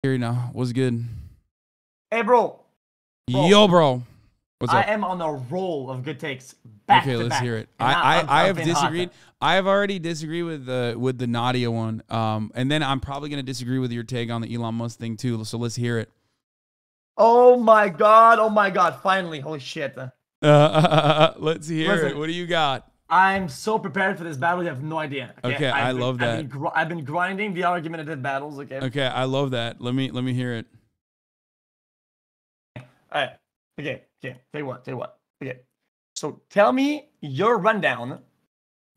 Here now. What's good? Hey, bro. Yo, bro. What's up? I am on a roll of good takes. Back okay, to let's back. hear it. And I have been disagreed. hot. I have already disagreed with the Nadia one. And then I'm probably gonna disagree with your take on the Elon Musk thing too. So let's hear it. Oh my god. Oh my god. Finally. Holy shit. Let's hear Listen, it. What do you got? I'm so prepared for this battle. You have no idea. Okay, I love that. I've been grinding the argumentative battles. Okay. Okay, I love that. Let me hear it. All right. Okay. Tell you what. Okay. So tell me your rundown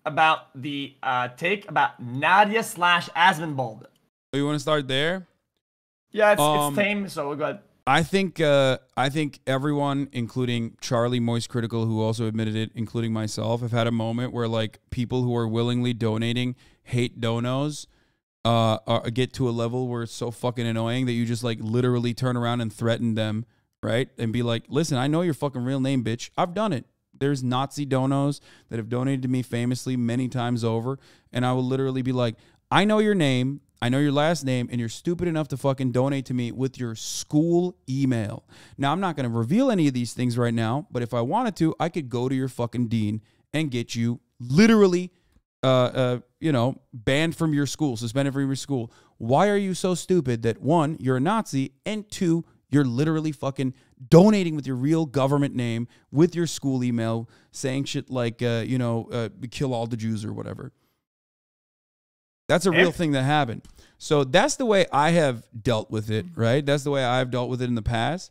about the take about Nadia / Asmonbald. Oh, you want to start there? Yeah, it's tame. So we'll go ahead. I think everyone, including Charlie Moist Critical, who also admitted it, including myself, have had a moment where like people who are willingly donating hate donos get to a level where it's so fucking annoying that you just like literally turn around and threaten them, right? And be like, listen, I know your fucking real name, bitch. I've done it. There's Nazi donos that have donated to me famously many times over, and I will literally be like, I know your name. I know your last name, and you're stupid enough to fucking donate to me with your school email. Now, I'm not going to reveal any of these things right now, but if I wanted to, I could go to your fucking dean and get you literally, banned from your school, suspended from your school. Why are you so stupid that, one, you're a Nazi, and two, you're literally fucking donating with your real government name, with your school email, saying shit like, kill all the Jews or whatever. That's a real thing that happened. So that's the way I have dealt with it, right? That's the way I've dealt with it in the past.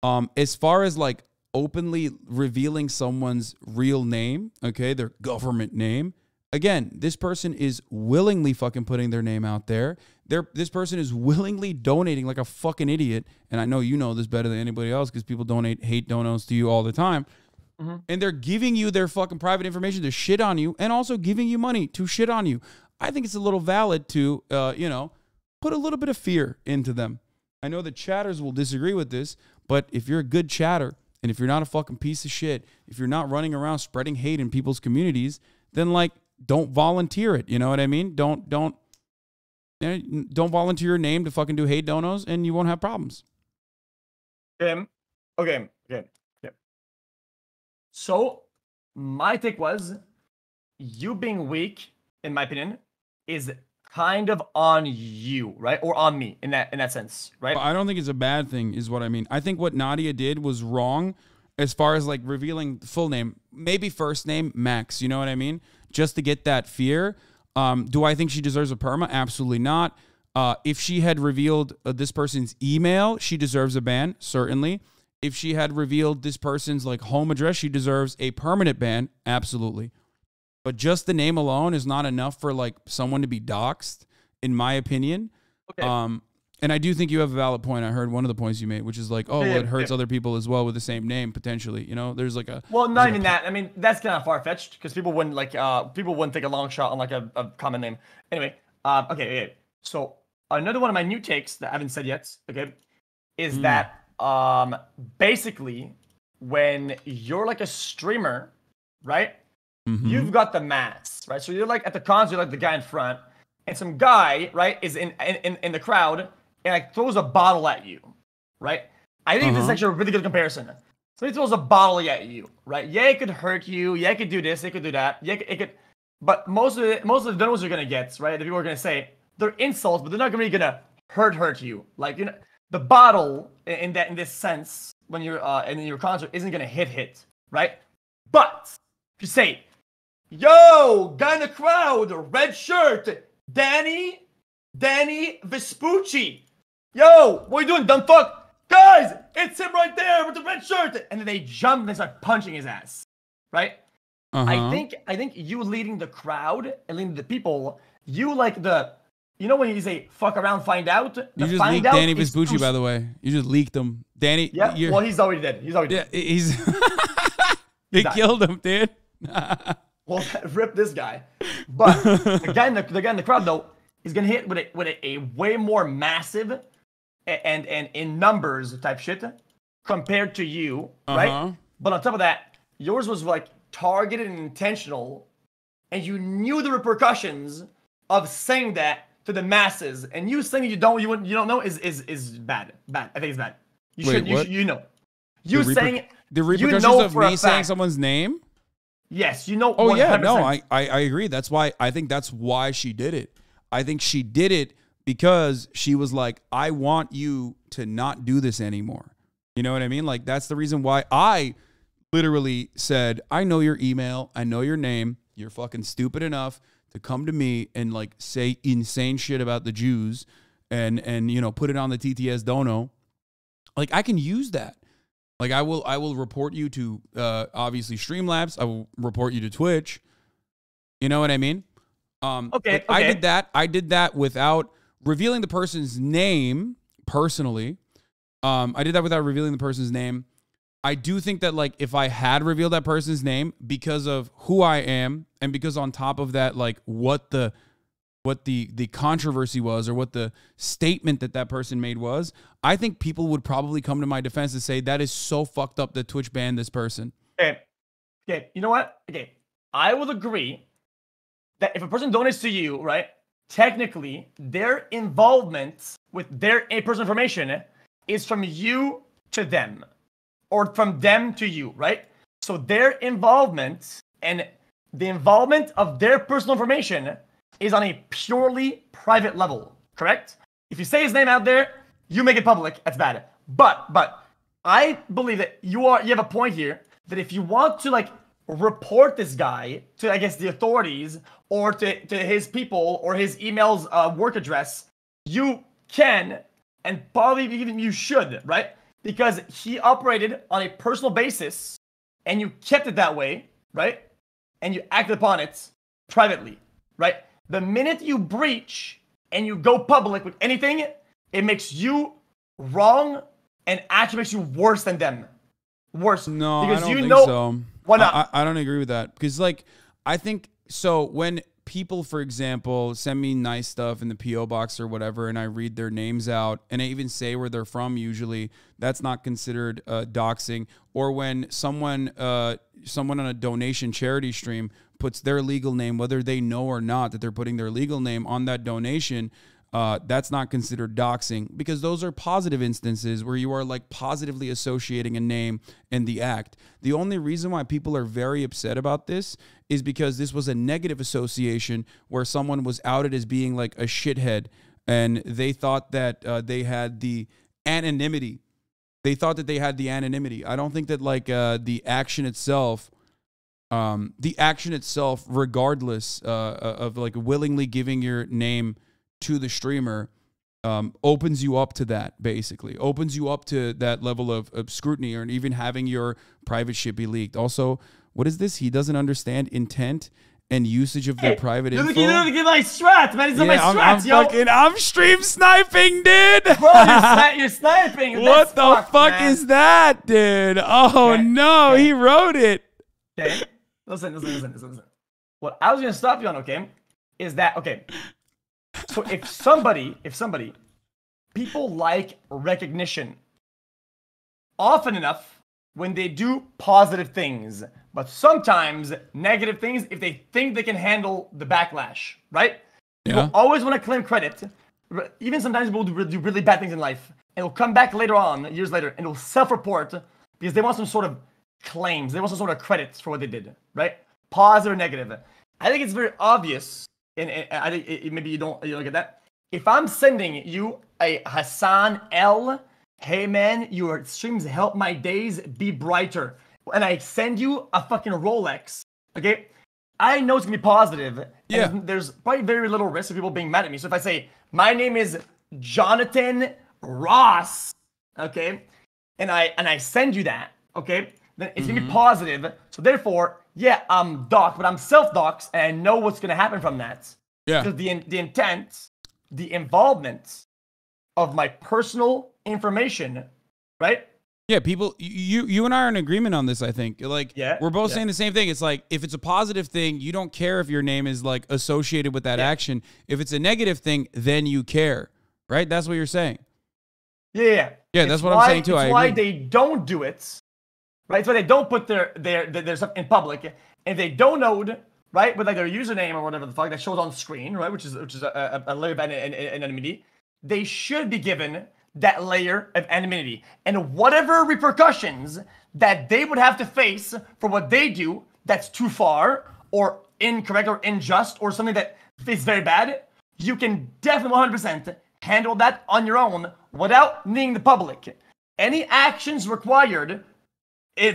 As far as like openly revealing someone's real name, okay, their government name, again, this person is willingly fucking putting their name out there. This person is willingly donating like a fucking idiot. And I know you know this better than anybody else because people hate donos to you all the time. Mm-hmm. And they're giving you their fucking private information to shit on you and also giving you money to shit on you. I think it's a little valid to, put a little bit of fear into them. I know the chatters will disagree with this, but if you're a good chatter and if you're not a fucking piece of shit, if you're not running around spreading hate in people's communities, then like don't volunteer it. You know what I mean? Don't volunteer your name to fucking do hate donos, and you won't have problems. Okay. So my take was you being weak, in my opinion, is kind of on you, right? Or on me in that sense, right? Well, I don't think it's a bad thing, is what I mean. I think what Nadia did was wrong as far as like revealing the full name, maybe first name, Max, you know what I mean? Just to get that fear. Do I think she deserves a perma? Absolutely not. If she had revealed this person's email, she deserves a ban, certainly. If she had revealed this person's like home address, she deserves a permanent ban, absolutely. But just the name alone is not enough for like someone to be doxxed, in my opinion. Okay. And I do think you have a valid point. I heard one of the points you made, which is like, it hurts other people as well with the same name potentially. You know, there's like a not even that. I mean, that's kind of far fetched because people wouldn't take a long shot on like a common name. Anyway, okay. So another one of my new takes that I haven't said yet, okay, is that basically when you're like a streamer, right? Mm-hmm. You've got the mass, right? So you're like at the concert, like the guy in front, and some guy, right, is in the crowd and like throws a bottle at you, right? I think this is actually a really good comparison. So he throws a bottle at you, right? Yeah, it could hurt you. Yeah, it could do this. It could do that. Yeah, it could. But most of the donos you're gonna get, right? The people are gonna say they're insults, but they're not really gonna hurt you. Like the bottle in this sense when you're in your concert isn't gonna hit, right? But if you say, yo, guy in the crowd, red shirt, Danny Vespucci. Yo, what are you doing, dumb fuck? Guys, it's him right there with the red shirt. And then they jump and they start punching his ass, right? I think you leading the crowd and leading the people, you like when you say fuck around, find out. You just leaked Danny Vespucci, by the way. You just leaked him. Danny. Yeah, well, he's already dead. They killed him, dude. Well, rip this guy. But the guy in the crowd though is gonna hit with a way more massive and in numbers type shit compared to you, right? But on top of that, yours was like targeted and intentional, and you knew the repercussions of saying that to the masses, and you saying you don't know is bad. Bad. I think it's bad. You Wait, should what? you know. You saying the repercussions you know of me saying someone's name? Yes, you know. Oh 100%. yeah, no, I agree. That's why I think that's why she did it. I think she did it because she was like, I want you to not do this anymore. You know what I mean? Like, that's the reason why I literally said, I know your email, I know your name. You're fucking stupid enough to come to me and like say insane shit about the Jews and you know, put it on the TTS Dono. Like, I can use that. Like, I will report you to obviously Streamlabs. I will report you to Twitch. You know what I mean? Okay. I did that without revealing the person's name personally. I did that without revealing the person's name. I do think that, like, if I had revealed that person's name because of who I am and because on top of that, like, what the controversy was or what the statement that person made was, I think people would probably come to my defense and say that is so fucked up that Twitch banned this person. Okay. You know what? Okay. I will agree that if a person donates to you, right, technically their involvement with their personal information is from you to them or from them to you, right? So their involvement and the involvement of their personal information is on a purely private level, correct? If you say his name out there, you make it public, that's bad. But I believe that you have a point here that if you want to like report this guy to, I guess, the authorities or to his people or his email's work address, you can and probably even you should, right? Because he operated on a personal basis and you kept it that way, right? And you acted upon it privately, right? The minute you breach and you go public with anything, it makes you wrong and actually makes you worse than them. Worse. No, because I don't think so. Why not? I don't agree with that because, like, I think so when people, for example, send me nice stuff in the PO box or whatever, and I read their names out, and I even say where they're from. Usually, that's not considered doxing. Or when someone on a donation charity stream puts their legal name, whether they know or not that they're putting their legal name on that donation, that's not considered doxing because those are positive instances where you are like positively associating a name and the act. The only reason why people are very upset about this is because this was a negative association where someone was outed as being like a shithead and they thought that they had the anonymity. They thought that they had the anonymity. I don't think that like the action itself, regardless of like willingly giving your name to the streamer, opens you up to that, basically. Opens you up to that level of scrutiny or even having your private shit be leaked. Also, what is this? He doesn't understand intent and usage of their private info. Look at my strats, man. He's on my strats, I'm stream sniping, dude. Bro, you're sniping. What the fuck is that, dude? Oh, no, he wrote it. Okay, listen. What I was going to stop you on, okay, is that, okay, so if somebody, people like recognition often enough when they do positive things, but sometimes negative things if they think they can handle the backlash, right? Yeah. People always want to claim credit. Even sometimes people do really bad things in life and will come back later on, years later, and will self-report because they want some sort of claims. They want some sort of credits for what they did, right? Positive or negative. I think it's very obvious. And I think maybe you don't get that. If I'm sending you a Hasan L, hey man, your streams help my days be brighter, and I send you a fucking Rolex, okay? I know it's gonna be positive. Yeah. And there's probably very little risk of people being mad at me. So if I say my name is Jonathan Ross, okay, and I send you that, okay, then it's gonna be positive. So therefore, yeah, I'm doxxed, but I'm self-doxxed, and I know what's gonna happen from that. Yeah. Because the intent, the involvement of my personal information, right? Yeah, people, you and I are in agreement on this, I think. Like, we're both saying the same thing. It's like, if it's a positive thing, you don't care if your name is, like, associated with that action. If it's a negative thing, then you care, right? That's what you're saying. Yeah, that's what I'm saying, too. It's why they don't do it, right? It's why they don't put their stuff in public. And they don't know right, with like their username or whatever the fuck that shows on screen, right, which is a layer of anonymity, they should be given that layer of anonymity, and whatever repercussions that they would have to face for what they do that's too far or incorrect or unjust or something that is very bad, you can definitely 100% handle that on your own without needing the public. Any actions required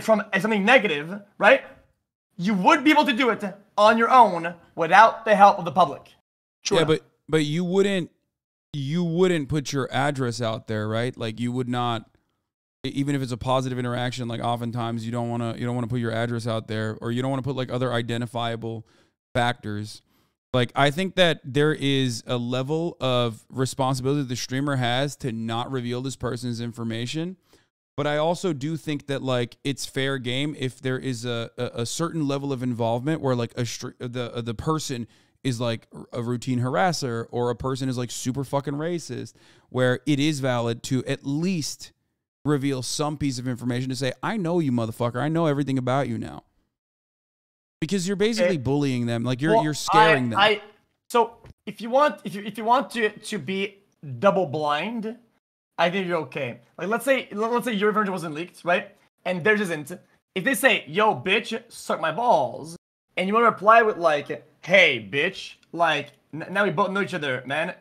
from something negative, right? You would be able to do it on your own without the help of the public. True. Yeah, but you wouldn't put your address out there, right? Like you would not, even if it's a positive interaction. Like oftentimes you don't want to put your address out there, or you don't want to put like other identifiable factors. Like I think that there is a level of responsibility the streamer has to not reveal this person's information. But I also do think that like it's fair game if there is a certain level of involvement where like the person is like a routine harasser, or a person is like super fucking racist, where it is valid to at least reveal some piece of information to say, I know you, motherfucker. I know everything about you now. Because you're basically bullying them. Like you're scaring them. So if you want to be double blind, I think you're okay. Like let's say your version wasn't leaked, right? And theirs isn't. If they say, yo, bitch, suck my balls, and you want to reply with like, hey, bitch, like now we both know each other, man.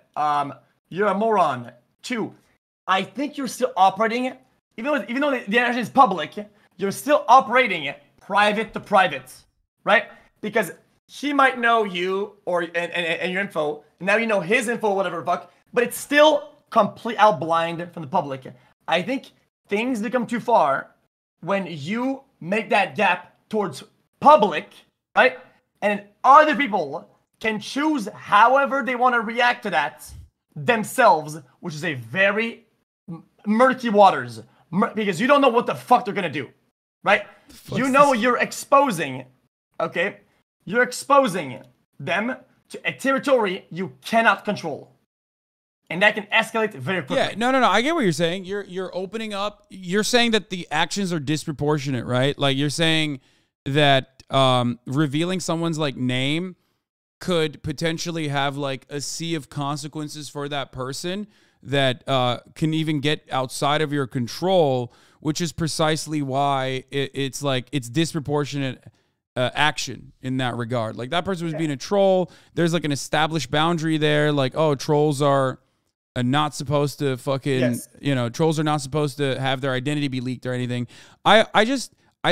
You're a moron. 2, I think you're still operating, even though the interaction is public, you're still operating private to private, right? Because he might know you and your info, and now you know his info, whatever the fuck, but it's still complete out blind from the public. I think things become too far when you make that gap towards public, right? And other people can choose however they want to react to that themselves, which is a very murky waters, because you don't know what the fuck they're gonna do, right? You know you're exposing, okay? You're exposing them to a territory you cannot control. And that can escalate very quickly. Yeah, no. I get what you're saying. You're opening up. You're saying that the actions are disproportionate, right? Like you're saying that revealing someone's like name could potentially have like a sea of consequences for that person that can even get outside of your control, which is precisely why it's disproportionate action in that regard. Like that person was being a troll. There's like an established boundary there. Like, oh, trolls are not supposed to fucking, trolls are not supposed to have their identity be leaked or anything. I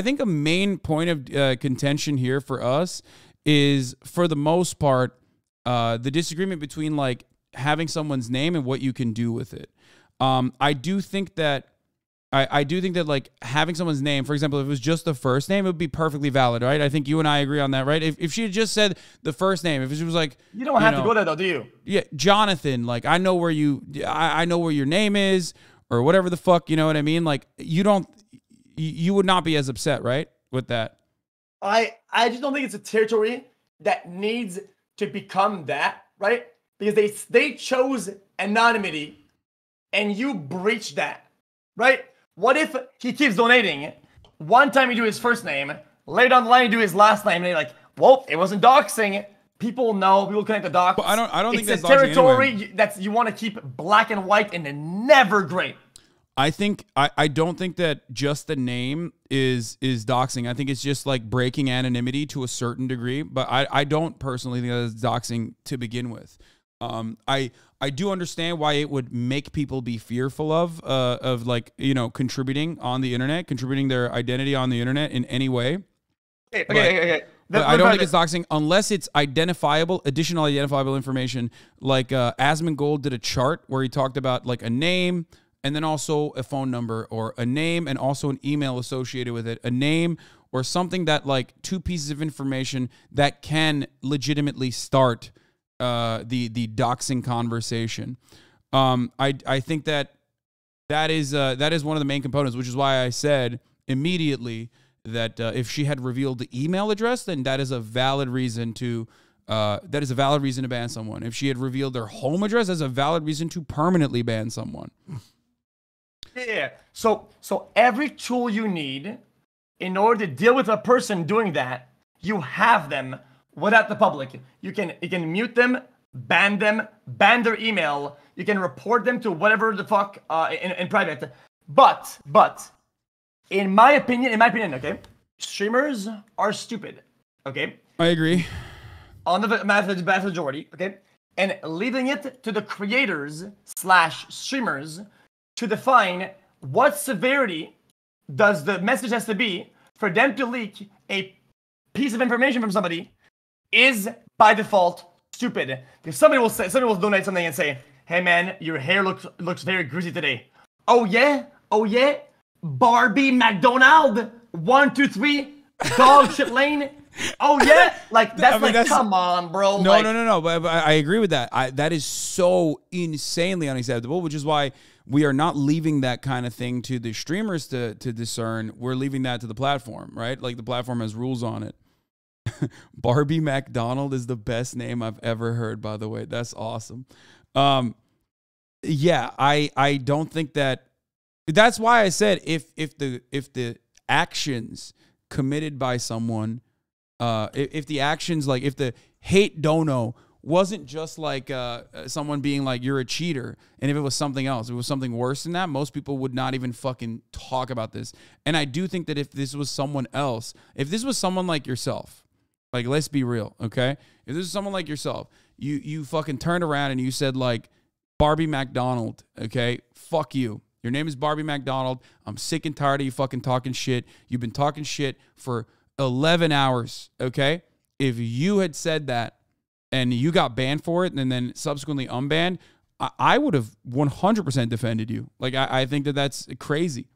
think a main point of contention here for us is, for the most part, the disagreement between like having someone's name and what you can do with it. I do think that like having someone's name, for example, if it was just the first name, it would be perfectly valid, right? I think you and I agree on that, right? If she had just said the first name, if she was like, you don't have to go there though, do you? Yeah, Jonathan, like I know where your name is, or whatever the fuck, you know what I mean? Like you would not be as upset, right, with that? I just don't think it's a territory that needs to become that, right? Because they chose anonymity and you breached that, right? What if he keeps donating? One time you do his first name, later down the line you do his last name, and they're like, well, it wasn't doxing. People know, people connect the dots. But I don't think that's doxing territory anyway. That's you want to keep black and white and never gray. I don't think that just the name is doxing. I think it's just like breaking anonymity to a certain degree, but I don't personally think that it's doxing to begin with. I do understand why it would make people be fearful of like, contributing on the internet, contributing their identity on the internet in any way. Okay. But I don't think it's doxing unless it's additional identifiable information. Like Asmongold did a chart where he talked about like a name, and then also a phone number, or a name and also an email associated with it, a name or something that like two pieces of information that can legitimately start the doxing conversation. I think that is one of the main components, which is why I said immediately that if she had revealed the email address, then that is a valid reason to ban someone. If she had revealed their home address, that's a valid reason to permanently ban someone. Yeah. So every tool you need in order to deal with a person doing that, you have them without the public. You can mute them, ban their email. You can report them to whatever the fuck in private. But in my opinion, okay, streamers are stupid. Okay, I agree. On the vast majority, okay, and leaving it to the creators/streamers to define what severity does the message has to be for them to leak a piece of information from somebody is by default stupid. If somebody will donate something and say, "Hey man, your hair looks very greasy today." Oh yeah, Barbie McDonald 123 dog shit lane. Oh yeah, like that's come on, bro. No. But I agree with that. That is so insanely unacceptable, which is why we are not leaving that kind of thing to the streamers to discern. We're leaving that to the platform, right? Like the platform has rules on it. Barbie McDonald is the best name I've ever heard, by the way. That's awesome. Yeah, I don't think that. That's why I said if the actions committed by someone, if the actions, like if the hate dono wasn't just like someone being like, you're a cheater, and if it was something else, if it was something worse than that, most people would not even fucking talk about this. And I do think that if this was someone else, if this was someone like yourself, like let's be real, okay? If this is someone like yourself, you fucking turned around and you said like, Barbie McDonald, okay? Fuck you. Your name is Barbie McDonald. I'm sick and tired of you fucking talking shit. You've been talking shit for 11 hours, okay? If you had said that and you got banned for it and then subsequently unbanned, I would have 100% defended you. Like, I think that that's crazy.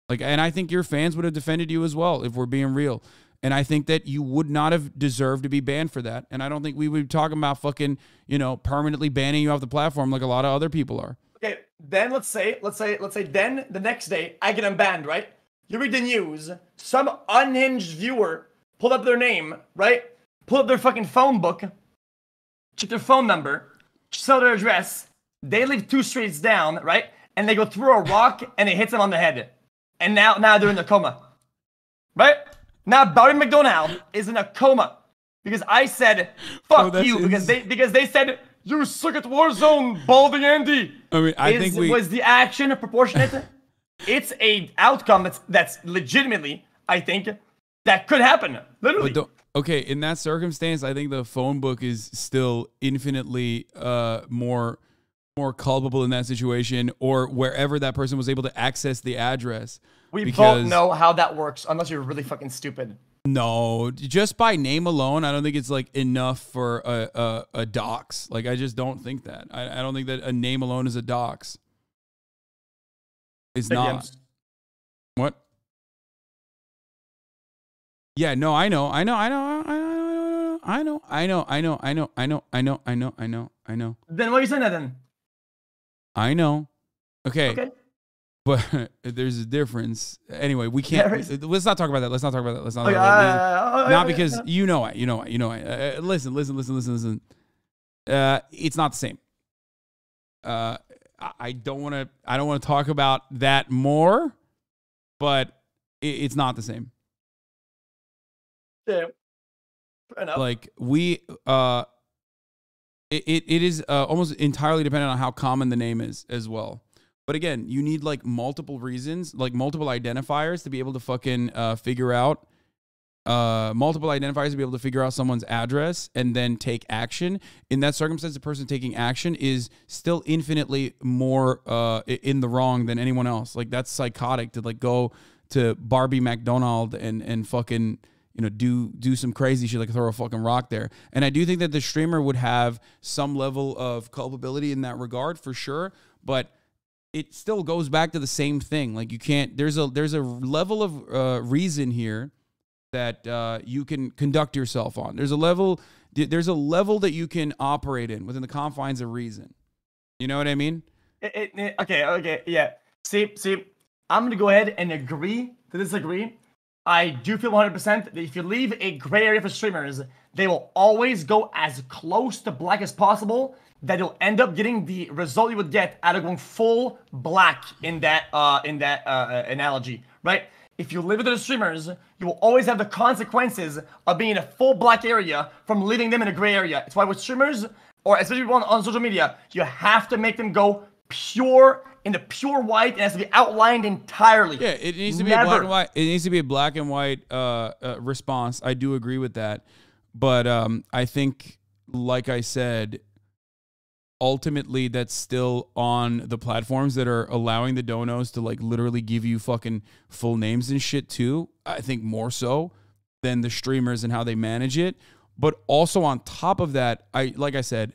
Like, and I think your fans would have defended you as well, if we're being real. And I think that you would not have deserved to be banned for that. And I don't think we would be talking about fucking, permanently banning you off the platform like a lot of other people are. Okay, then let's say then the next day I get unbanned, right? You read the news, some unhinged viewer pulled up their name, right? Pull up their fucking phone book, check their phone number, sell their address, they live 2 streets down, right? And they go through a rock and it hits them on the head. And now they're in a coma. Right? Now Barbie McDonald is in a coma because I said fuck you because they said you suck at Warzone, Baldy Andy. I mean, was the action proportionate? It's a outcome that's legitimately, I think, that could happen. Literally. Okay, in that circumstance, I think the phone book is still infinitely more culpable in that situation, or wherever that person was able to access the address. We both know how that works, unless you're really fucking stupid. No, just by name alone, I don't think it's like enough for a dox. Like, I just don't think that. I don't think that a name alone is a dox. It's not. What? Yeah, no, I know. Then why are you saying that then? I know. Okay. But there's a difference. Anyway, we can't. Let's not talk about that. Let's not talk about that. Let's not. Not because you know it. Listen. It's not the same. I don't want to talk about that more, but it's not the same. Yeah. Fair enough. Like it is almost entirely dependent on how common the name is as well. But again, you need like multiple reasons, like multiple identifiers to be able to fucking figure out someone's address and then take action. In that circumstance, the person taking action is still infinitely more in the wrong than anyone else. Like, that's psychotic to like go to Barbie McDonald and fucking, do some crazy shit, like throw a fucking rock there. And I do think that the streamer would have some level of culpability in that regard for sure, but it still goes back to the same thing. Like, you can't, there's a level of reason here that you can conduct yourself on. There's a level that you can operate in within the confines of reason. You know what I mean? Okay, yeah. See, I'm gonna go ahead and agree to disagree. I do feel 100% that if you leave a gray area for streamers, they will always go as close to black as possible, that you'll end up getting the result you would get out of going full black in that analogy, right? if you live with the streamers, you will always have the consequences of being in a full black area from leaving them in a gray area. It's why with streamers, or especially people on social media, you have to make them go pure, into pure white. It has to be outlined entirely. Yeah, it needs to be a black and white. It needs to be a black and white response. I do agree with that. But I think, like I said, ultimately that's still on the platforms that are allowing the donos to like literally give you fucking full names and shit too. I think more so than the streamers and how they manage it. But also on top of that, like I said,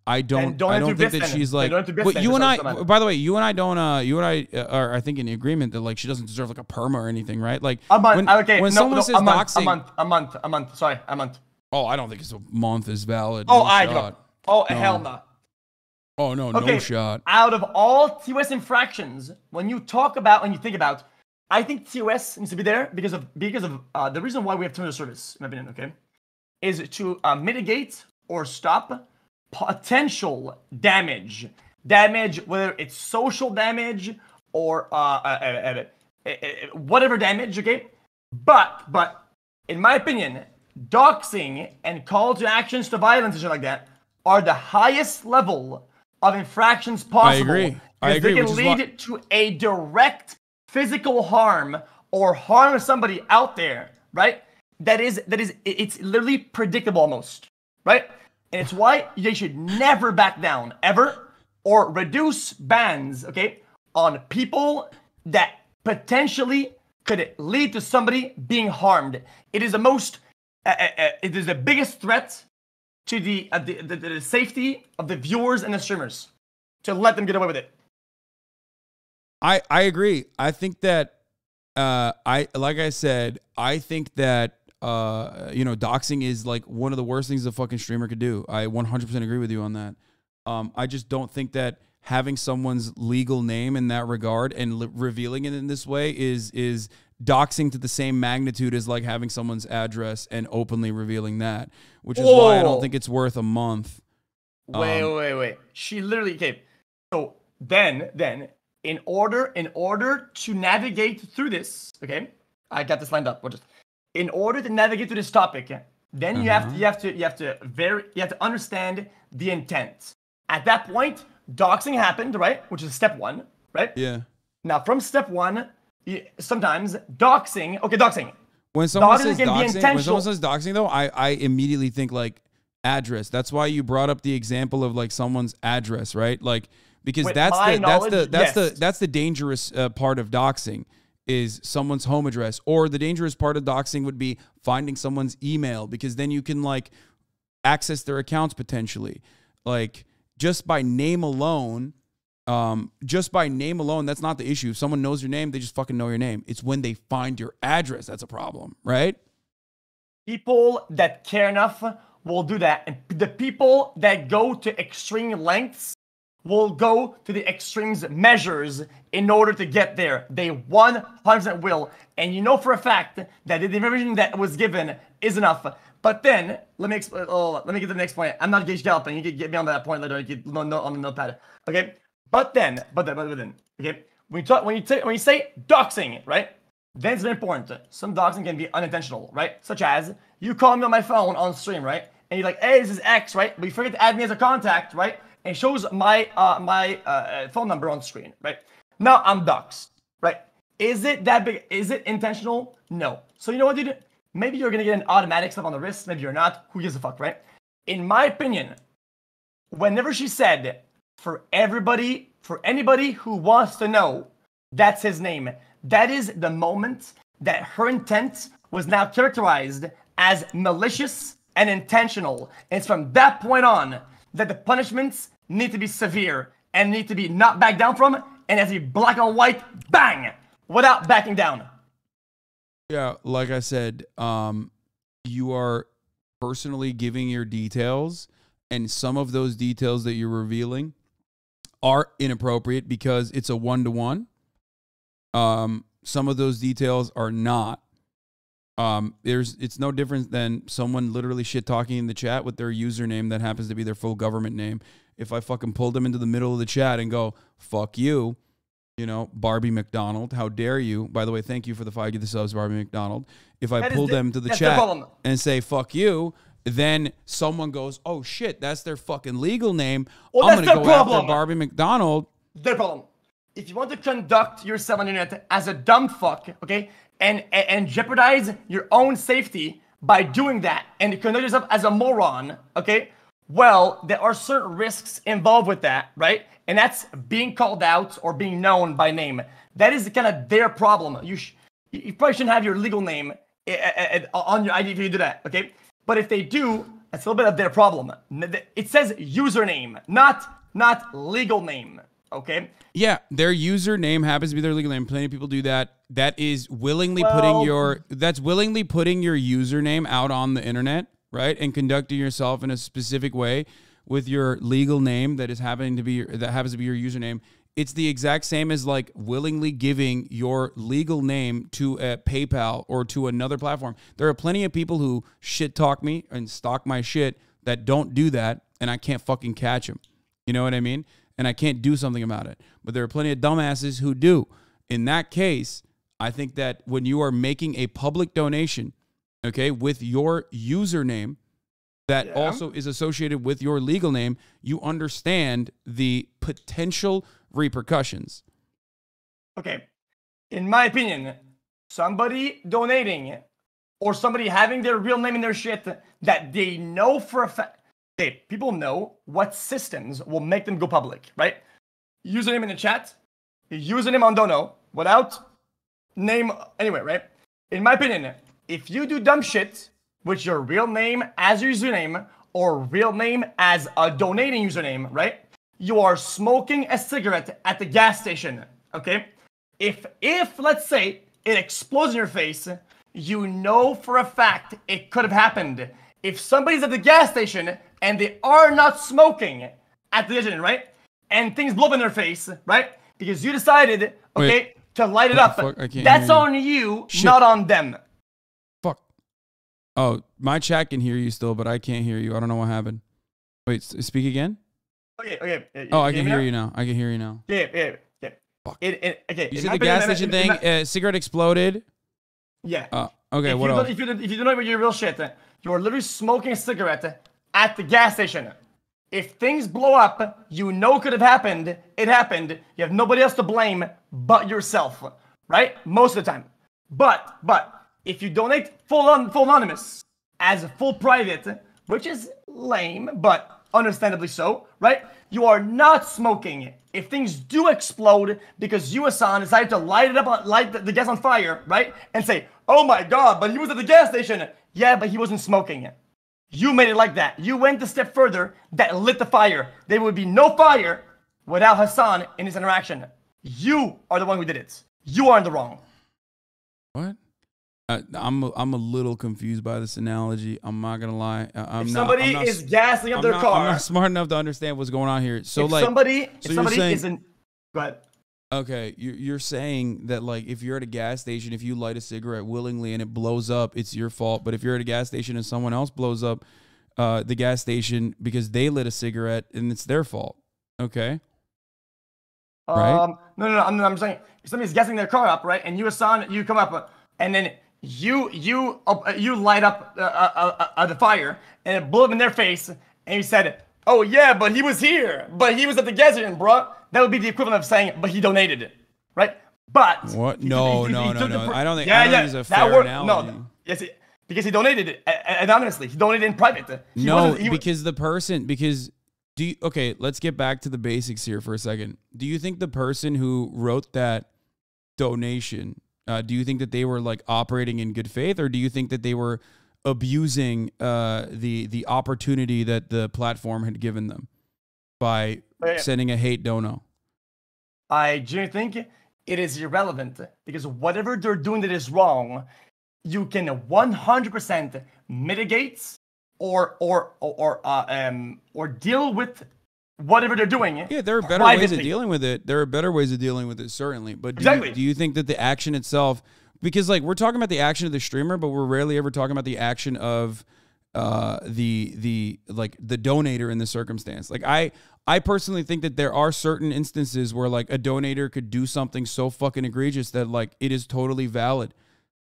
I don't think that she's like, but you and I, by the way, you and I are, I think, in agreement that like she doesn't deserve like a perma or anything, right? Like a month. When someone says doxing, a month. Sorry, a month. Oh, I don't think it's a month is valid. Oh, no no. Hell no. Oh no, no shot. Out of all TOS infractions, when you think about, I think TOS needs to be there because of the reason why we have terms of service, in my opinion, okay, is to mitigate or stop potential damage, whether it's social damage or whatever damage, okay? But in my opinion, doxing and call to actions to violence and shit like that are the highest level of infractions possible. I agree. They can lead to a direct physical harm or harm somebody out there, right? It's literally predictable almost, right? And it's why they should never back down, ever, or reduce bans, okay, on people that potentially could lead to somebody being harmed. It is the most, it is the biggest threat to the safety of the viewers and the streamers, to let them get away with it. I agree. I think that, like I said, I think that, doxing is like one of the worst things a fucking streamer could do. I 100% agree with you on that. I just don't think that having someone's legal name in that regard and revealing it in this way is doxing to the same magnitude as like having someone's address and openly revealing that, which is why I don't think it's worth a month. Wait. She literally, okay. So then in order to navigate through this, okay, I got this lined up. In order to navigate through this topic, then you have to understand the intent. At that point, doxing happened, right? Which is step one, right? Yeah. Now from step one, sometimes doxing. When someone says doxing, though, I immediately think like address. That's why you brought up the example of like someone's address, right? Like because that's the dangerous part of doxing. Is someone's home address, or the dangerous part of doxing would be finding someone's email, because then you can like access their accounts potentially. Like just by name alone, that's not the issue. If someone knows your name, they just fucking know your name. It's when they find your address that's a problem, right? People that care enough will do that, and the people that go to extreme lengths will go to the extremes measures in order to get there. They 100% will. And you know for a fact that the information that was given is enough. But then, let me get to the next point. I'm not Gage Galloping. You can get me on that point later. You can on the notepad. Okay? But then, okay? When you say doxing, right? Then it's very important. Some doxing can be unintentional, right? Such as, you call me on my phone on stream, right? And you're like, hey, this is X, right? But you forget to add me as a contact, right? And it shows my phone number on screen, right? Now I'm doxed, right? Is it that big? Is it intentional? No. So you know what, dude? Maybe you're gonna get an automatic slap on the wrist. Maybe you're not. Who gives a fuck, right? In my opinion, whenever she said, for anybody who wants to know, that's his name. That is the moment that her intent was now characterized as malicious and intentional. And it's from that point on that the punishments need to be severe and need to be not backed down from, and it has to be black and white, bang, without backing down. Yeah, like I said, you are personally giving your details, and some of those details that you're revealing are inappropriate because it's a one-to-one. Some of those details are not. It's no different than someone literally shit talking in the chat with their username that happens to be their full government name. If I fucking pulled them into the middle of the chat and go, fuck you, you know, Barbie McDonald. How dare you? By the way, thank you for the 5 the subs, Barbie McDonald. If I pull them to the chat and say, fuck you, then someone goes, oh shit, that's their fucking legal name. Well, I'm going to go after Barbie McDonald. Their problem. If you want to conduct yourself on the internet as a dumb fuck, okay, and jeopardize your own safety by doing that and conduct yourself as a moron, okay, well, there are certain risks involved with that, right? And that's being called out or being known by name. That is kind of their problem. You probably shouldn't have your legal name on your ID if you do that, okay? But if they do, that's a little bit of their problem. It says username, not legal name, okay? Yeah, their username happens to be their legal name. Plenty of people do that. That is willingly putting your username out on the internet, right? And conducting yourself in a specific way with your legal name that happens to be your username. It's the exact same as like willingly giving your legal name to a PayPal or to another platform. There are plenty of people who shit talk me and stalk my shit that don't do that, and I can't fucking catch them. You know what I mean? And I can't do something about it. But there are plenty of dumbasses who do. In that case, I think that when you are making a public donation, okay, with your username that also is associated with your legal name, you understand the potential repercussions. Okay. In my opinion, somebody donating or somebody having their real name in their shit that they know for a fact, okay, people know what systems will make them go public, right? Username in the chat, username on Dono, without name anywhere, right? In my opinion, if you do dumb shit with your real name as your username or real name as a donating username, right? You are smoking a cigarette at the gas station, okay? If let's say it explodes in your face, you know for a fact it could have happened. If somebody's at the gas station and they are not smoking at the station, right? And things blow up in their face, right? Because you decided, okay, to light it up. That's on you, not on them. Fuck. Oh, my chat can hear you still, but I can't hear you. I don't know what happened. Wait, speak again? Okay. Oh, I can hear you now. I can hear you now. Yeah. Fuck. Okay. You see the gas station thing? Cigarette exploded? Yeah. Okay, what else? If you don't know about your real shit, you're literally smoking a cigarette at the gas station. If things blow up, you know it could have happened. It happened. You have nobody else to blame but yourself, right? Most of the time. But if you donate full anonymous as a full private, which is lame, but understandably so, right? You are not smoking. If things do explode because you, Hasan, decided to light it up, light the gas on fire, right? And say, oh my God, but he was at the gas station. Yeah, but he wasn't smoking. You made it like that. You went a step further that lit the fire. There would be no fire without Hasan in this interaction. You are the one who did it. You are in the wrong. What? I'm a little confused by this analogy. I'm not gonna lie. If somebody is gassing up their car, I'm not smart enough to understand what's going on here. So if somebody isn't, go ahead. Okay, you're saying that like if you're at a gas station, if you light a cigarette willingly and it blows up, it's your fault. But if you're at a gas station and someone else blows up the gas station because they lit a cigarette, and it's their fault. Okay. Right? No. I'm saying if somebody's gassing their car up, right, and you, Hasan, you come up and then you light up the fire and it blew up in their face, and you said, oh yeah, but he was here, but he was at the gas station, bro. That would be the equivalent of saying, but he donated it, right? But what? No. I don't think. It's a fair analogy. No. Yes, because he donated it anonymously. He donated in private. Okay, let's get back to the basics here for a second. Do you think the person who wrote that donation, do you think that they were like operating in good faith, or do you think that they were abusing the opportunity that the platform had given them by sending a hate dono? I genuinely think it is irrelevant, because whatever they're doing that is wrong, you can 100% mitigate or deal with whatever they're doing. Yeah, there are better ways of dealing with it. There are better ways of dealing with it, certainly. But do you think that the action itself, because like we're talking about the action of the streamer, but we're rarely ever talking about the action of the donator in the circumstance. Like I personally think that there are certain instances where like a donator could do something so fucking egregious that like it is totally valid.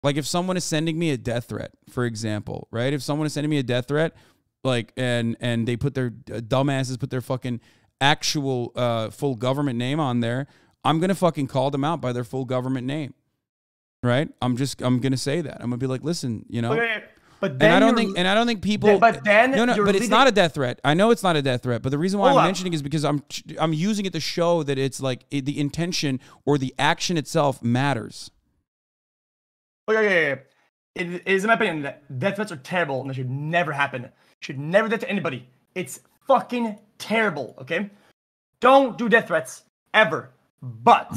Like if someone is sending me a death threat, for example, right? If someone is sending me a death threat, like and they put their dumbasses put their fucking actual full government name on there, I'm gonna fucking call them out by their full government name, right? I'm gonna say that. I'm gonna be like, listen, you know. Okay. But then and I don't think people. But then but it's not a death threat. I know it's not a death threat, but the reason why I'm mentioning is because I'm using it to show that it's like the intention or the action itself matters. Okay. It is in my opinion that death threats are terrible and they should never happen. Should never do that to anybody. It's fucking terrible. Okay, don't do death threats ever. But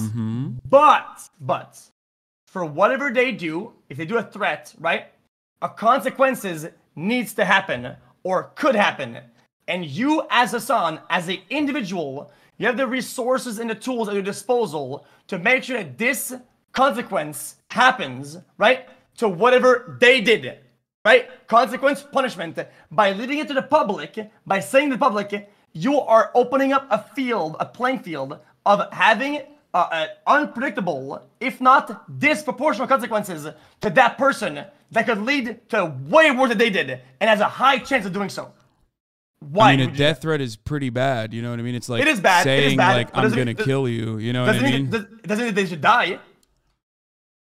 for whatever they do, if they do a threat, right? A consequences needs to happen or could happen. And you as Hasan, as an individual, you have the resources and the tools at your disposal to make sure that this consequence happens, right? To whatever they did, right? Consequence, punishment. By leading it to the public, by saying to the public, you are opening up a playing field of having unpredictable, if not disproportional consequences to that person that could lead to way worse than they did and has a high chance of doing so. Why? I mean, a death threat is pretty bad. You know what I mean? It's like it is bad. saying like I'm gonna mean, kill you. You know what I mean? Doesn't mean they should die.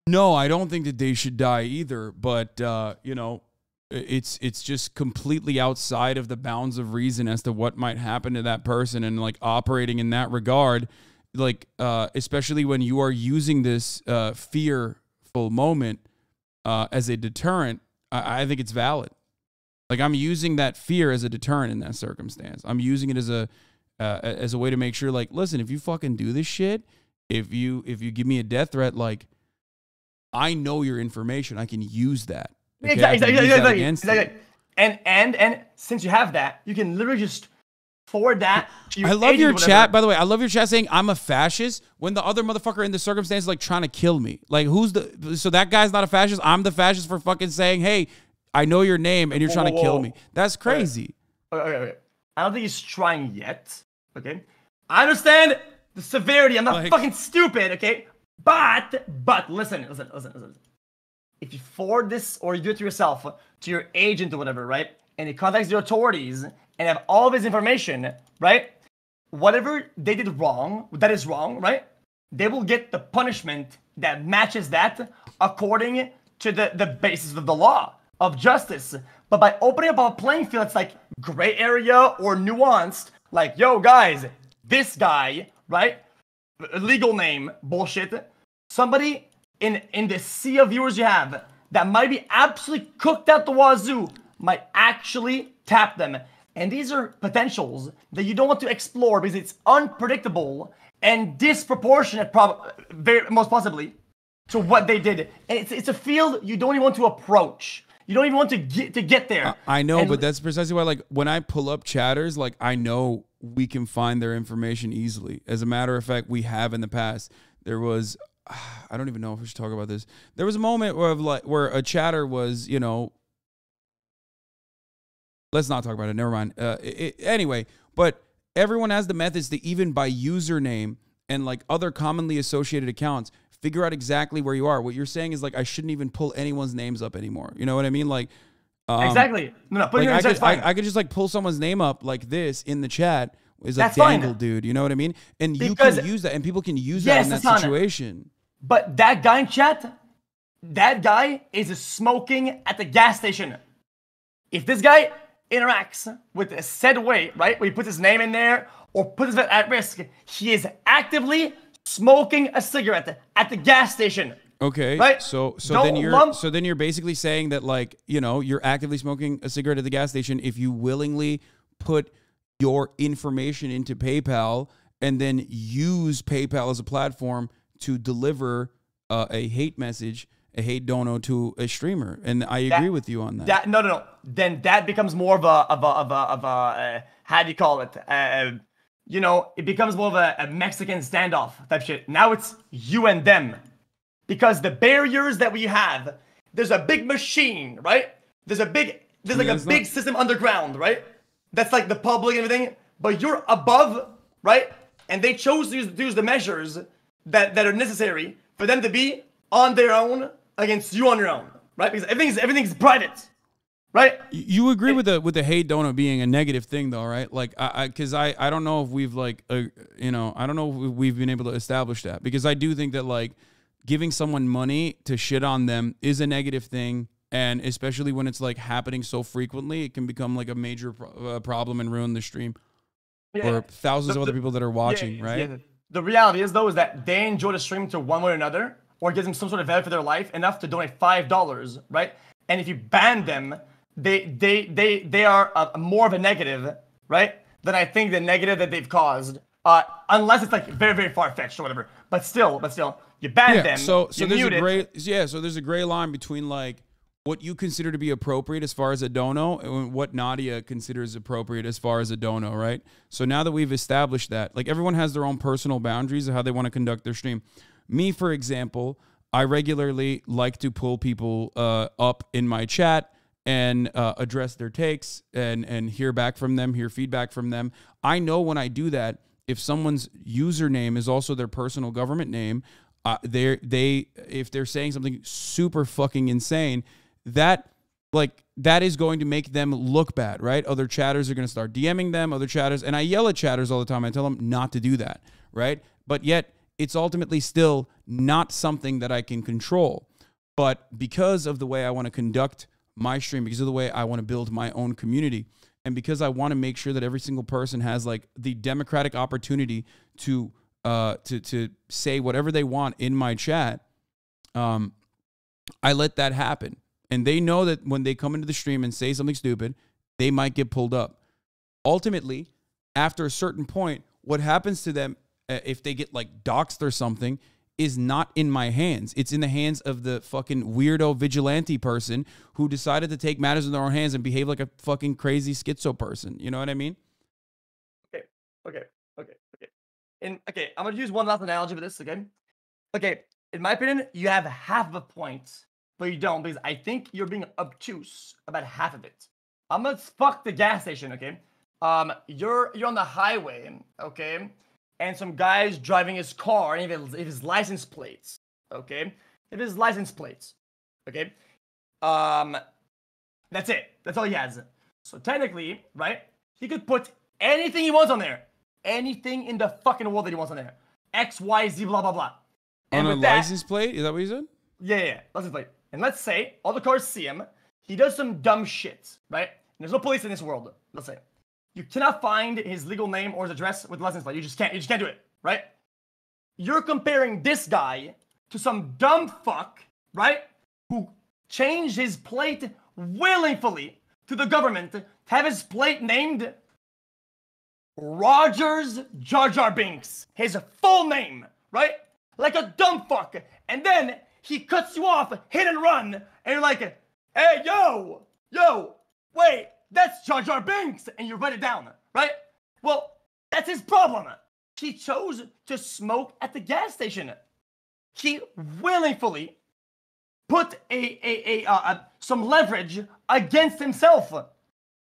No, I don't think that they should die either. But you know, it's just completely outside of the bounds of reason as to what might happen to that person, and like operating in that regard, like especially when you are using this fearful moment as a deterrent, I think it's valid. Like I'm using that fear as a deterrent in that circumstance. I'm using it as a way to make sure, like, listen, if you fucking do this shit, if you give me a death threat, like, I know your information. I can use that. Okay? Exactly. And since you have that, you can literally just forward that to your I love your chat, by the way. I love your chat saying I'm a fascist when the other motherfucker in the circumstance is like trying to kill me. Like so that guy's not a fascist. I'm the fascist for fucking saying, hey, I know your name and you're trying to kill me. That's crazy. Okay. I don't think he's trying yet. Okay. I understand the severity. I'm not fucking stupid. Okay. But listen. If you forward this or you do it to yourself, to your agent or whatever, right? And he contacts the authorities and have all of his information, right? Whatever they did wrong, that is wrong, right? They will get the punishment that matches that according to the basis of the law, of justice. But by opening up a playing field, it's like gray area or nuanced, like, yo, guys, this guy, right? Legal name, bullshit. Somebody in the sea of viewers you have that might be absolutely cooked out the wazoo might actually tap them. And these are potentials that you don't want to explore because it's unpredictable and disproportionate, most possibly, to what they did. And it's a field you don't even want to approach. You don't even want to get there. I know, but that's precisely why, like, when I pull up chatters, like, I know we can find their information easily. As a matter of fact, we have in the past. There was, I don't even know if we should talk about this. There was a moment where a chatter was, you know, let's not talk about it. Never mind. Anyway, but everyone has the methods to, even by username and like other commonly associated accounts, figure out exactly where you are. What you're saying is like I shouldn't even pull anyone's names up anymore. You know what I mean? Like exactly. No, put like your I could just like pull someone's name up like this in the chat. Is a dangle dude. You know what I mean? And you can use that, and people can use that in that situation. But that guy in chat, that guy is smoking at the gas station. If this guy interacts with a said way, right, where he puts his name in there or puts his at risk, he is actively smoking a cigarette at the gas station. Okay, right? So then you're basically saying that, like, you know, you're actively smoking a cigarette at the gas station if you willingly put your information into PayPal and then use PayPal as a platform to deliver a hate message, a hate dono to a streamer. And I agree with you on that. No. Then that becomes more of a how do you call it? You know, it becomes more of a Mexican standoff type shit. Now it's you and them. Because the barriers that we have, there's a big machine, right? There's a big there's like a big system underground, right? That's like the public and everything, but you're above, right? And they chose to use the measures that are necessary for them to be on their own against you on your own, right? Because everything's private, right? You agree with the hate donut being a negative thing, though, right? Like, because I don't know if we've like, I don't know if we've been able to establish that, because I do think that like giving someone money to shit on them is a negative thing. And especially when it's like happening so frequently, it can become like a major problem and ruin the stream for thousands of other people that are watching, right? Yeah. The reality is, though, is that they enjoy the stream to one way or another, or gives them some sort of value for their life enough to donate $5, right? And if you ban them, they are more of a negative, right? Than I think the negative that they've caused, unless it's like very, very far fetched or whatever. But still, you ban them. So there's a gray line between like what you consider to be appropriate as far as a dono and what Nadia considers appropriate as far as a dono, right? So now that we've established that, like everyone has their own personal boundaries of how they want to conduct their stream. Me, for example, I regularly like to pull people up in my chat and address their takes and hear back from them, hear feedback from them. I know when I do that, if someone's username is also their personal government name, if they're saying something super fucking insane, that is going to make them look bad, right? Other chatters are going to start DMing them, other chatters, and I yell at chatters all the time. I tell them not to do that, right? But yet it's ultimately still not something that I can control. But because of the way I want to conduct my stream, because of the way I want to build my own community, and because I want to make sure that every single person has like the democratic opportunity to say whatever they want in my chat, I let that happen. And they know that when they come into the stream and say something stupid, they might get pulled up. Ultimately, after a certain point, what happens to them if they get like doxxed or something is not in my hands. It's in the hands of the fucking weirdo vigilante person who decided to take matters in their own hands and behave like a fucking crazy schizo person. You know what I mean? Okay. And I'm gonna use one last analogy for this, okay? Okay, in my opinion, you have half of a point, but you don't, because I think you're being obtuse about half of it. I'm gonna fuck the gas station, okay? You're on the highway, okay? And some guy's driving his car, and if his license plates, okay? If his license plates, okay? That's it. That's all he has. So technically, right? He could put anything he wants on there. Anything in the fucking world that he wants on there. X, Y, Z, blah, blah, blah. And on a license plate? Is that what you said? Yeah, license plate. And let's say all the cars see him. He does some dumb shit, right? And there's no police in this world, let's say. You cannot find his legal name or his address with the license plate. You just can't do it, right? You're comparing this guy to some dumb fuck, right? Who changed his plate willingly to the government to have his plate named Rogers Jar Jar Binks. His full name, right? Like a dumb fuck. And then he cuts you off, hit and run, and you're like, hey, yo, wait, that's Jar Jar Binks, and you write it down, right? Well, that's his problem. He chose to smoke at the gas station. He willingly put some leverage against himself.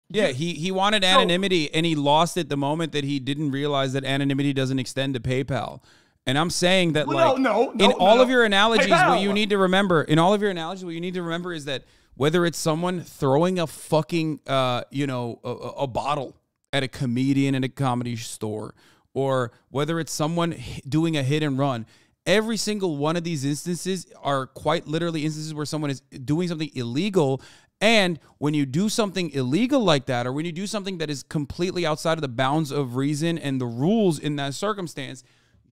Yeah, he wanted anonymity, and he lost it the moment that he didn't realize that anonymity doesn't extend to PayPal. And I'm saying that, in all of your analogies, what you need to remember, is that whether it's someone throwing a fucking, a bottle at a comedian in a comedy store, or whether it's someone doing a hit and run, every single one of these instances are quite literally instances where someone is doing something illegal. And when you do something illegal like that, or when you do something that is completely outside of the bounds of reason and the rules in that circumstance,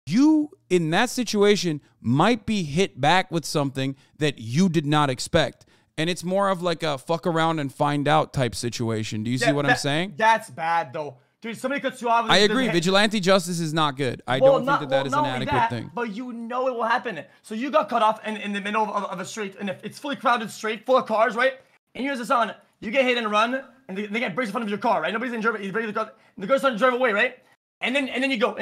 you, in that situation, might be hit back with something that you did not expect. And it's more of like a fuck around and find out type situation. Do you see what I'm saying? That's bad, though. Dude, somebody cuts you off. I agree. Vigilante justice is not good. I don't think that is an adequate thing. But you know it will happen. So you got cut off in the middle of a street, and if it's fully crowded street, full of cars, right? And here's the sun. You get hit and run, and they get braced in front of your car, right? Nobody's in drive. He's breaking the car, and the car's starting to drive away, right? And then you go.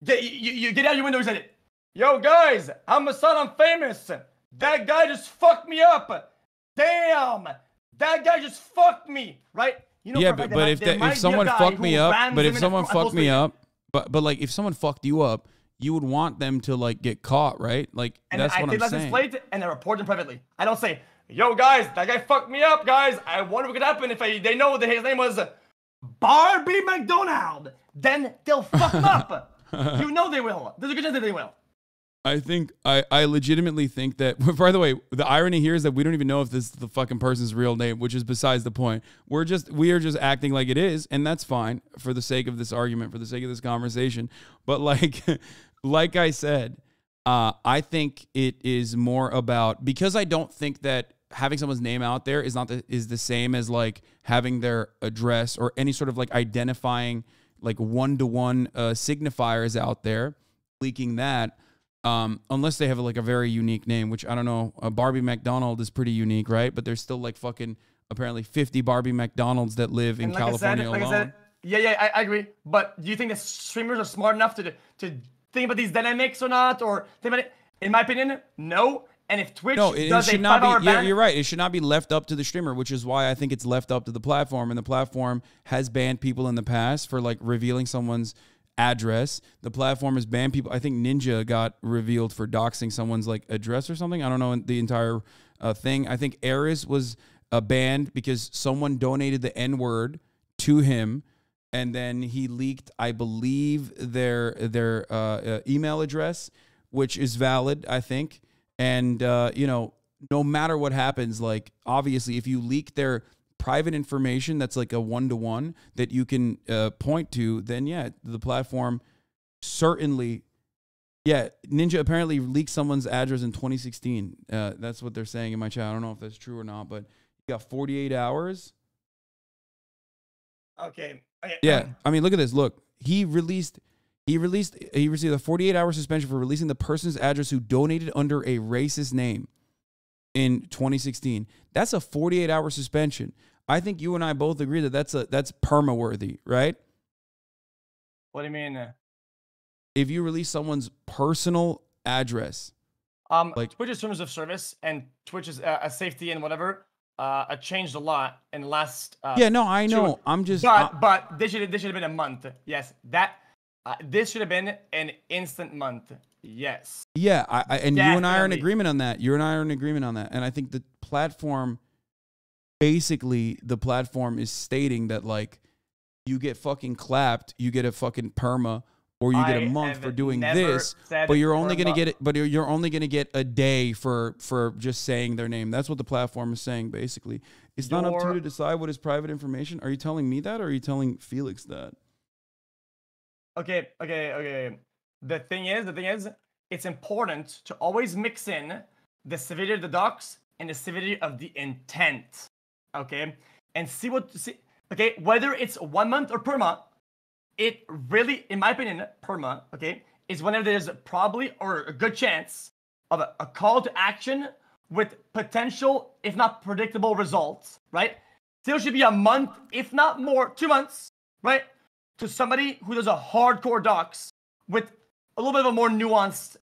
You get out your window and say, yo, guys, I'm Hasan, I'm famous. That guy just fucked me up. Damn. that guy just fucked me, right? You know, Yeah, for a fact but that there might if be a someone guy fucked who me up, rams but him if in a someone fucked me postal up, but like if someone fucked you up, you would want them to like get caught, right? Like and that's I what take I'm license saying. plate and I report them privately. I don't say, yo guys, that guy fucked me up, guys. I wonder what could happen if they know that his name was Barbie McDonald. Then they'll fuck him up. You know they will. There's a good chance that they will. I think I legitimately think that. By the way, the irony here is that we don't even know if this is the fucking person's real name, which is besides the point. We are just acting like it is, and that's fine for the sake of this argument, for the sake of this conversation. But like, like I said, I think it is more about, because I don't think that having someone's name out there is the same as like having their address or any sort of like identifying like one-to-one signifiers out there, leaking that. Unless they have like a very unique name, which I don't know. Barbie McDonald is pretty unique, right? But there's still like fucking apparently 50 Barbie McDonalds that live in California alone. Yeah, I agree. But do you think the streamers are smart enough to think about these dynamics or not? Or think about it? In my opinion, no. And if Twitch does a 5-hour ban, yeah, you're right. It should not be left up to the streamer, which is why I think it's left up to the platform. And the platform has banned people in the past for like revealing someone's address. The platform has banned people. I think Ninja got revealed for doxing someone's like address or something. I don't know the entire thing. I think Ares was banned because someone donated the N-word to him, and then he leaked, I believe, their email address, which is valid, I think. And you know, no matter what happens, like obviously, if you leak their private information that's like a one-to-one that you can point to, then yeah, the platform certainly, yeah, Ninja apparently leaked someone's address in 2016. That's what they're saying in my chat. I don't know if that's true or not, but you got 48 hours. Okay. Yeah, I mean, look at this. Look, he received a 48-hour suspension for releasing the person's address who donated under a racist name in 2016. That's a 48-hour suspension. I think you and I both agree that that's perma-worthy, right? What do you mean? If you release someone's personal address, like Twitch's terms of service and Twitch's safety and whatever, changed a lot in the last. Yeah, no, I know. I'm just. But this should have been a month. Yes, this should have been an instant month. Yes. Yeah, and definitely. You and I are in agreement on that. You and I are in agreement on that, and I think the platform. Basically, the platform is stating that like you get fucking clapped, you get a fucking perma, or you get a month for doing this, but you're only gonna get it. But you're only gonna get a day for just saying their name. That's what the platform is saying. Basically, it's not up to you to decide what is private information. Are you telling me that, or are you telling Felix that? Okay. The thing is, it's important to always mix in the severity of the docs and the severity of the intent. Okay, and see okay, whether it's 1 month or perma, it really, in my opinion, perma, okay, is whenever there's probably or a good chance of a call to action with potential, if not predictable results, right? Still should be a month, if not more, 2 months, right? To somebody who does a hardcore docs with a little bit of a more nuanced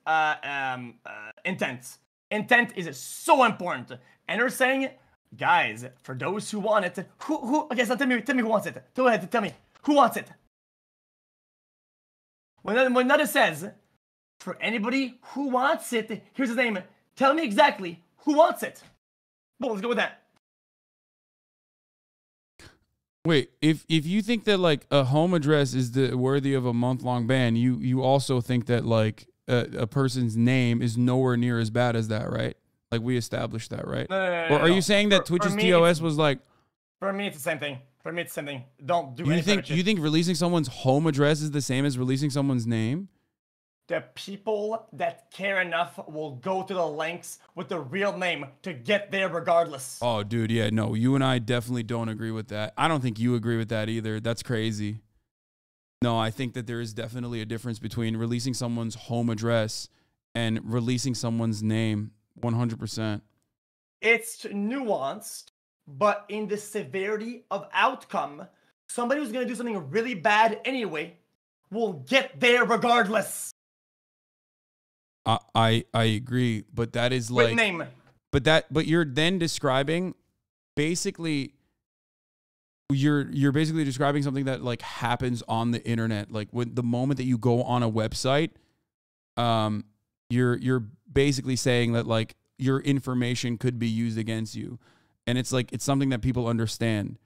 intent. Intent is so important. And they're saying, guys, for those who want it, who? Okay, so tell me who wants it. Go ahead, tell me who wants it. When Nada says, for anybody who wants it, here's his name. Tell me exactly who wants it. Well, let's go with that. Wait, if you think that like a home address is worthy of a month-long ban, you also think that like a person's name is nowhere near as bad as that, right? Like we established that, right? No, or are you saying that Twitch's TOS was like? For me, it's the same thing. Don't do anything. You think releasing someone's home address is the same as releasing someone's name? The people that care enough will go to the lengths with the real name to get there regardless. Oh, dude, yeah, no, you and I definitely don't agree with that. I don't think you agree with that either. That's crazy. No, I think that there is definitely a difference between releasing someone's home address and releasing someone's name. 100%. It's nuanced, but in the severity of outcome, somebody who's going to do something really bad anyway will get there regardless. I agree, but that is like with name. But you're then describing basically you're basically describing something that like happens on the internet. Like when the moment that you go on a website, you're basically saying that like your information could be used against you. And it's like, it's something that people understand.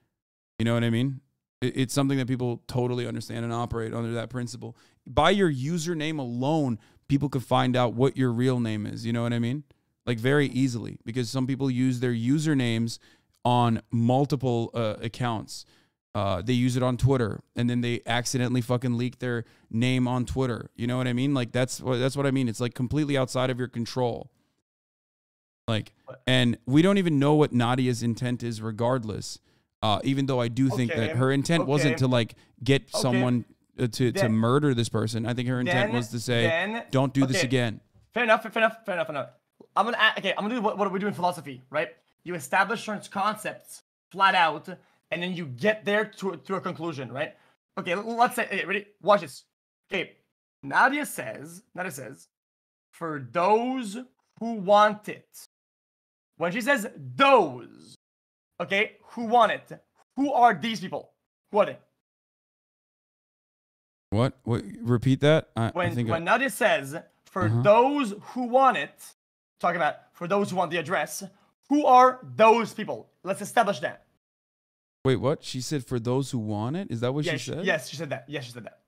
You know what I mean? It's something that people totally understand and operate under that principle. By your username alone, people could find out what your real name is. You know what I mean? Like very easily, because some people use their usernames on multiple accounts. They use it on Twitter, and then they accidentally fucking leak their name on Twitter. You know what I mean? Like that's what I mean. It's like completely outside of your control. Like, and we don't even know what Nadia's intent is regardless. Even though I do think that her intent wasn't to like get someone to murder this person. I think her intent was to say, don't do this again. Fair enough. I'm gonna do what we do in philosophy, right? You establish certain concepts flat out, and then you get there to a conclusion, right? Okay, let's say, okay, ready? Watch this. Okay, Nadia says, for those who want it. When she says those, okay, who want it? Who are these people? Who are they? What? Repeat that. When Nadia says, for those who want it, talking about for those who want the address, who are those people? Let's establish that. Wait, what? She said for those who want it? Is that what she said? Yes, she said that. Yes, she said that.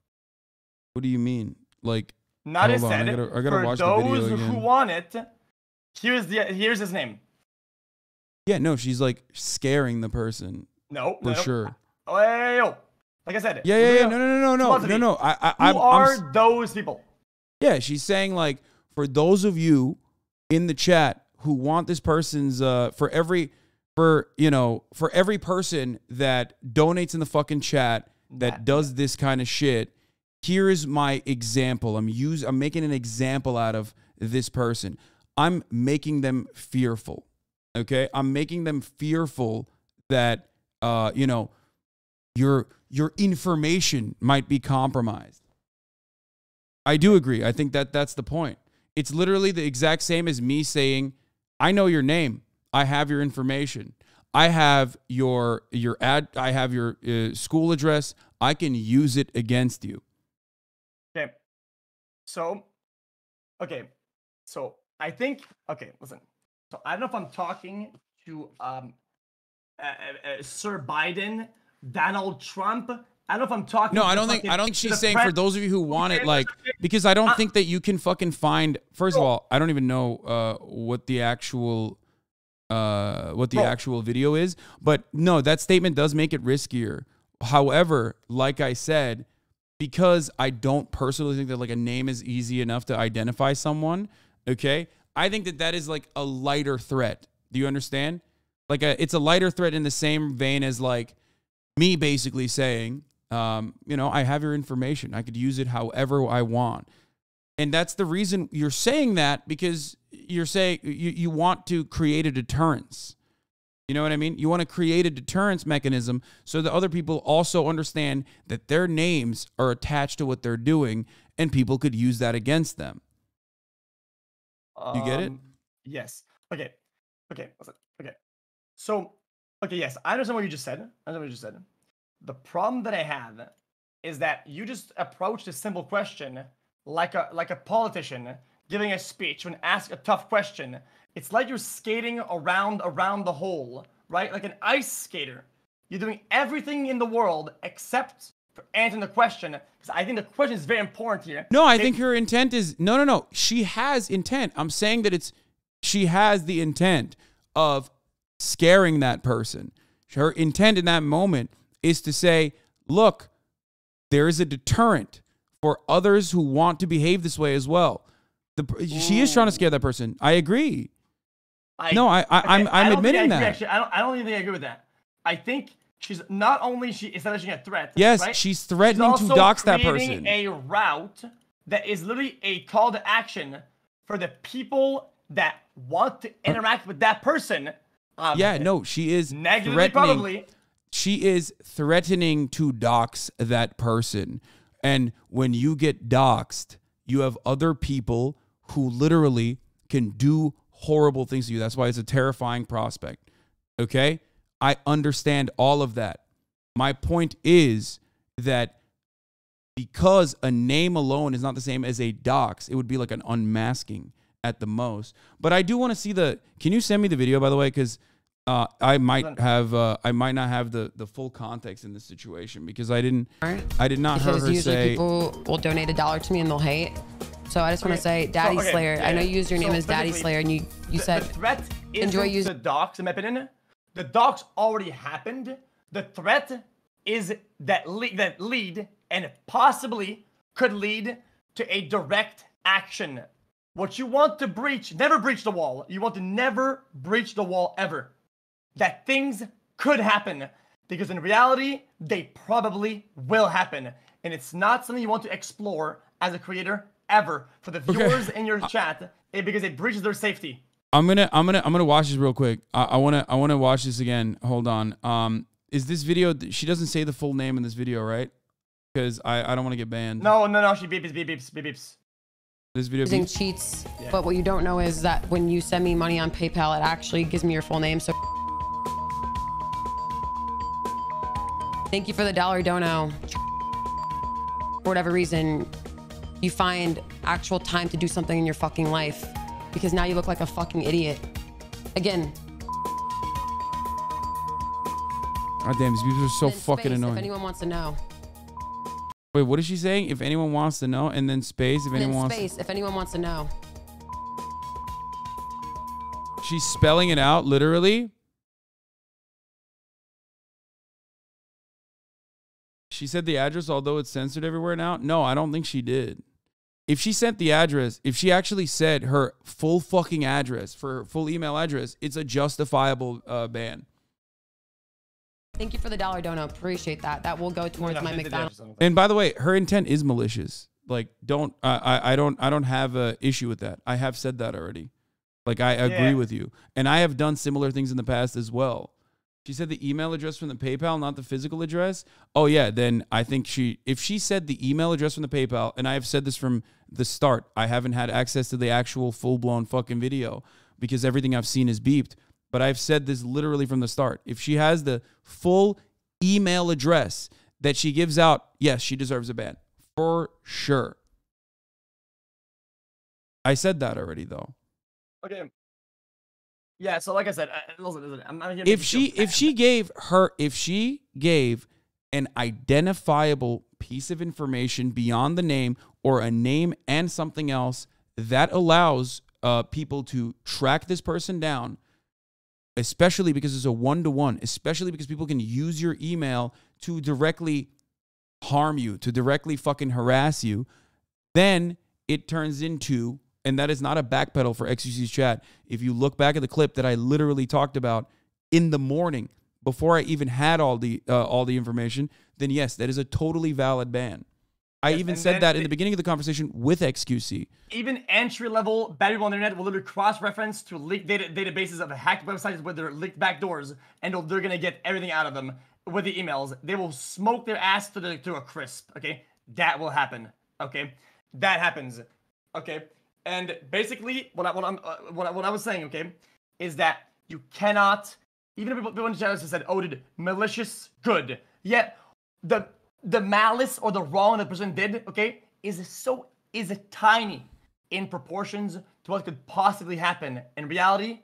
What do you mean? Like, Nadia said, I gotta watch the video again. For those who want it, here's his name. Yeah, no, she's like scaring the person. No, for sure. Oh, like I said. Yeah. No. Who are those people? Yeah, she's saying like for those of you in the chat who want this person's for every person that donates in the fucking chat that does this kind of shit, here is my example. I'm making an example out of this person. I'm making them fearful. Okay? I'm making them fearful that your information might be compromised. I do agree. I think that's the point. It's literally the exact same as me saying, I know your name. I have your information. I have your I have your school address. I can use it against you. Okay. So I think, listen. So I don't know if I'm talking to Sir Biden, Donald Trump. I don't know if I'm talking. No, I don't think she's saying for those of you who want it, like, because I don't think that you can fucking find. First of all, I don't even know what the actual video is, but no, that statement does make it riskier. However, like I said, because I don't personally think that like a name is easy enough to identify someone. Okay, I think that is like a lighter threat. Do you understand? Like it's a lighter threat in the same vein as like me basically saying, I have your information. I could use it however I want. And that's the reason you're saying that, because you're saying you want to create a deterrence. You know what I mean? You want to create a deterrence mechanism so that other people also understand that their names are attached to what they're doing and people could use that against them. You get it? Yes. Okay. So, yes, I understand what you just said. The problem that I have is that you just approached a simple question like a politician giving a speech when asked a tough question. It's like you're skating around the hole, right? Like an ice skater. You're doing everything in the world except for answering the question, because I think the question is very important here. No, I think her intent is no. She has intent. I'm saying that she has the intent of scaring that person. Her intent in that moment is to say, look, there is a deterrent for others who want to behave this way as well. She is trying to scare that person. I agree. I'm admitting that. Actually, I don't even think I agree with that. I think she's not only establishing a threat. Yes, right? she's threatening to dox that person. She's also creating a route that is literally a call to action for the people that want to interact with that person. She is negatively, probably. She is threatening to dox that person. And when you get doxed, you have other people who literally can do horrible things to you. That's why it's a terrifying prospect. Okay? I understand all of that. My point is that because a name alone is not the same as a dox, it would be like an unmasking at the most. But I do want to see the. Can you send me the video, by the way? Because I might not have the full context in this situation because I did not hear her usually say. People will donate $1 to me and they'll hate. So I just want to say, Daddy Slayer. Yeah. I know you used your name as Daddy Slayer, and you said the threat enjoy using the dox. In my opinion, the dox already happened. The threat is that lead and possibly could lead to a direct action. What you want to breach, never breach the wall. You want to never breach the wall ever. That things could happen because in reality, they probably will happen. And it's not something you want to explore as a creator ever for the viewers in your chat because it breaches their safety. I'm gonna watch this real quick. I wanna watch this again. Hold on. Is this video? She doesn't say the full name in this video, right? Because I don't want to get banned. No. She beeps. This video using cheats, yeah. But what you don't know is that when you send me money on PayPal, it actually gives me your full name. So thank you for the $1 dono. For whatever reason, you find actual time to do something in your fucking life because now you look like a fucking idiot. Again. God damn, these people are so fucking annoying. If anyone wants to know. Wait, what is she saying? If anyone wants to know, and then space if anyone wants. Space if anyone wants to know. She's spelling it out literally. She said the address, although it's censored everywhere now. No, I don't think she did. If she sent the address, if she actually said her full fucking address for her full email address, it's a justifiable ban. Thank you for the $1 dono. Appreciate that. That will go towards my McDonald's. And by the way, her intent is malicious. Like, I don't have a issue with that. I have said that already. Like, I agree with you, and I have done similar things in the past as well. She said the email address from the PayPal, not the physical address. Oh yeah, then I think if she said the email address from the PayPal, and I have said this from the start, I haven't had access to the actual full-blown fucking video because everything I've seen is beeped. But I've said this literally from the start. If she has the full email address that she gives out, yes, she deserves a ban. For sure. I said that already, though. Okay. Yeah, so like I said, if she gave an identifiable piece of information beyond the name or a name and something else that allows people to track this person down, especially because it's a one-to-one, especially because people can use your email to directly harm you, to directly fucking harass you, then it turns into, and that is not a backpedal for XQC's chat. If you look back at the clip that I literally talked about in the morning before I even had all the information, then yes, that is a totally valid ban. I even said that in the beginning of the conversation with XQC. Even entry-level bad people on the internet will literally cross-reference to leaked databases of hacked websites with their leaked backdoors, and they're going to get everything out of them with the emails. They will smoke their ass to a crisp, okay? That will happen, okay? That happens, okay? And basically, what I was saying, okay, is that you cannot, even if people in the chat said, oh, did malicious good, yet the malice or the wrong that the person did, okay, is tiny in proportions to what could possibly happen. In reality,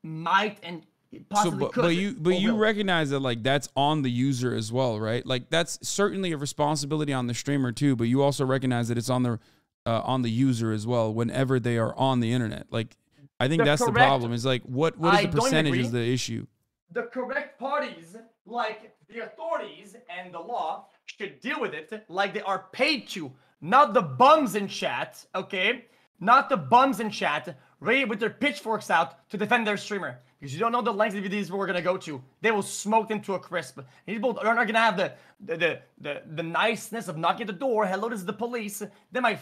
might and possibly could. But you recognize that like that's on the user as well, right? Like that's certainly a responsibility on the streamer too. But you also recognize that it's on the user as well whenever they are on the internet. Like I think that's the problem. Is like what is the percentage is the issue? The correct parties, like the authorities and the law, should deal with it like they are paid to, not the bums in chat, okay? Not the bums in chat, ready with their pitchforks out to defend their streamer. Because you don't know the lengths of these we're gonna go to. They will smoke them to a crisp. People are not gonna have the niceness of knocking at the door. Hello, this is the police. They might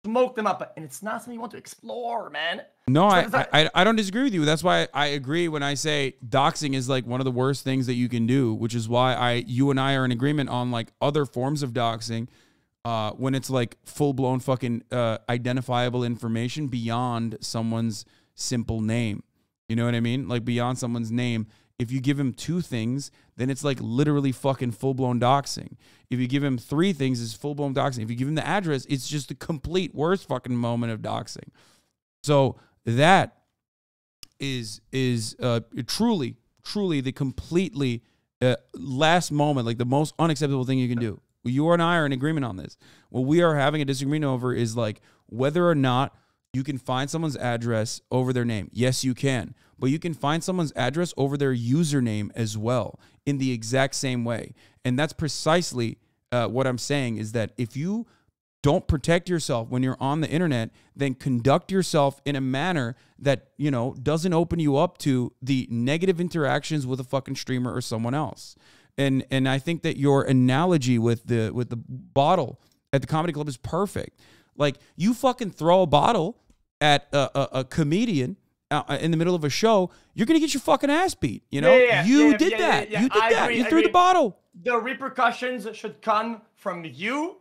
smoke them up, and it's not something you want to explore, man. No, I don't disagree with you. That's why I agree when I say doxing is like one of the worst things that you can do, which is why you and I are in agreement on like other forms of doxing when it's like full-blown fucking identifiable information beyond someone's simple name. You know what I mean? Like beyond someone's name If you give him 2 things, then it's like literally fucking full-blown doxing. If you give him 3 things, it's full-blown doxing. If you give him the address, it's just the complete worst fucking moment of doxing. So that is truly the completely last moment, like the most unacceptable thing you can do. You and I are in agreement on this. What we are having a disagreement over is like whether or not you can find someone's address over their name. Yes, you can. But you can find someone's address over their username as well in the exact same way. And that's precisely what I'm saying, is that if you don't protect yourself when you're on the internet, then conduct yourself in a manner that, you know, doesn't open you up to the negative interactions with a fucking streamer or someone else. And I think that your analogy with the bottle at the comedy club is perfect. Like, you fucking throw a bottle at a comedian in the middle of a show, you're gonna get your fucking ass beat. You know, you did that. You did that. You threw the bottle. The repercussions should come from you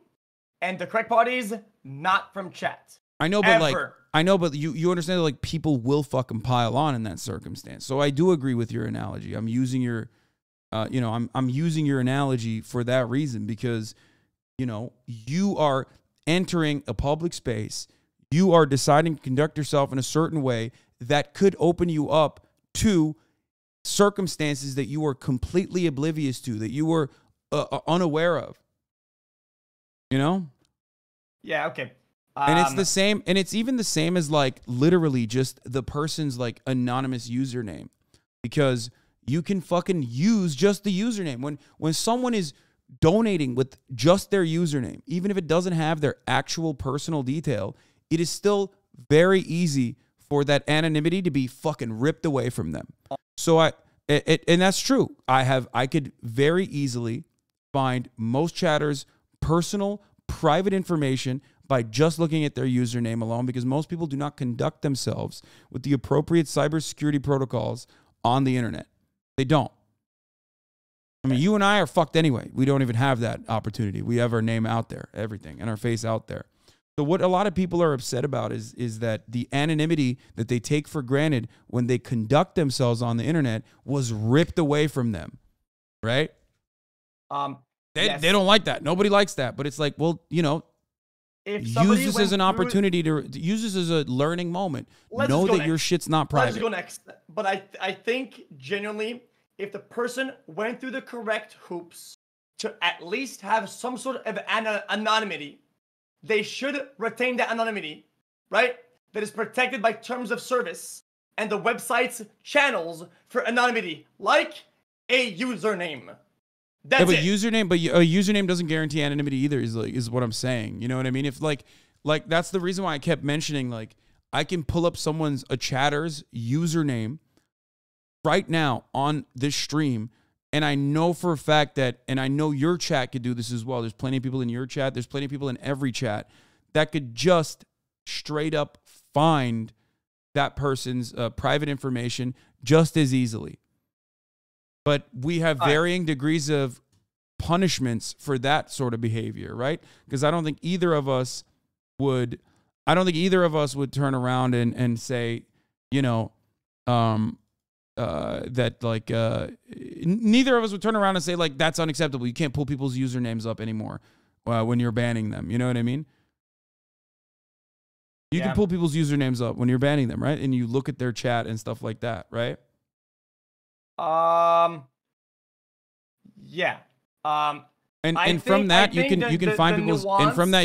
and the correct parties, not from chat. I know, but you understand that, like, people will fucking pile on in that circumstance. So I do agree with your analogy. I'm using your, I'm using your analogy for that reason, because, you know, you are entering a public space. You are deciding to conduct yourself in a certain way that could open you up to circumstances that you were completely oblivious to, that you were unaware of. You know? Yeah, okay. And it's the same, and it's even the same as, like, literally just the person's, like, anonymous username. Because you can fucking use just the username. When someone is donating with just their username, even if it doesn't have their actual personal detail, it is still very easy for that anonymity to be fucking ripped away from them. So and that's true. I could very easily find most chatters' personal, private information by just looking at their username alone, because most people do not conduct themselves with the appropriate cybersecurity protocols on the internet. They don't. I mean, you and I are fucked anyway. We don't even have that opportunity. We have our name out there, everything, and our face out there. So what a lot of people are upset about is that the anonymity that they take for granted when they conduct themselves on the internet was ripped away from them, right? They don't like that. Nobody likes that. But it's like, well, you know, use this as an opportunity to use this as a learning moment. Know that your shit's not private. Let's go next. But I think genuinely, if the person went through the correct hoops to at least have some sort of anonymity, they should retain that anonymity, right? That is protected by terms of service and the website's channels for anonymity, like a username. That's it. But a username doesn't guarantee anonymity either, is what I'm saying. You know what I mean? If like that's the reason why I kept mentioning, like, I can pull up a chatter's username right now on this stream, and I know for a fact that, and I know your chat could do this as well. There's plenty of people in your chat. There's plenty of people in every chat that could just straight up find that person's private information just as easily. But we have varying degrees of punishments for that sort of behavior, right? Because I don't think either of us would turn around and say, you know, that like neither of us would turn around and say, like, that's unacceptable. You can't pull people's usernames up anymore when you're banning them. You know what I mean? You can pull people's usernames up when you're banning them, right? And you look at their chat and stuff like that, right? Yeah. And from that you can find people's nuance, and from that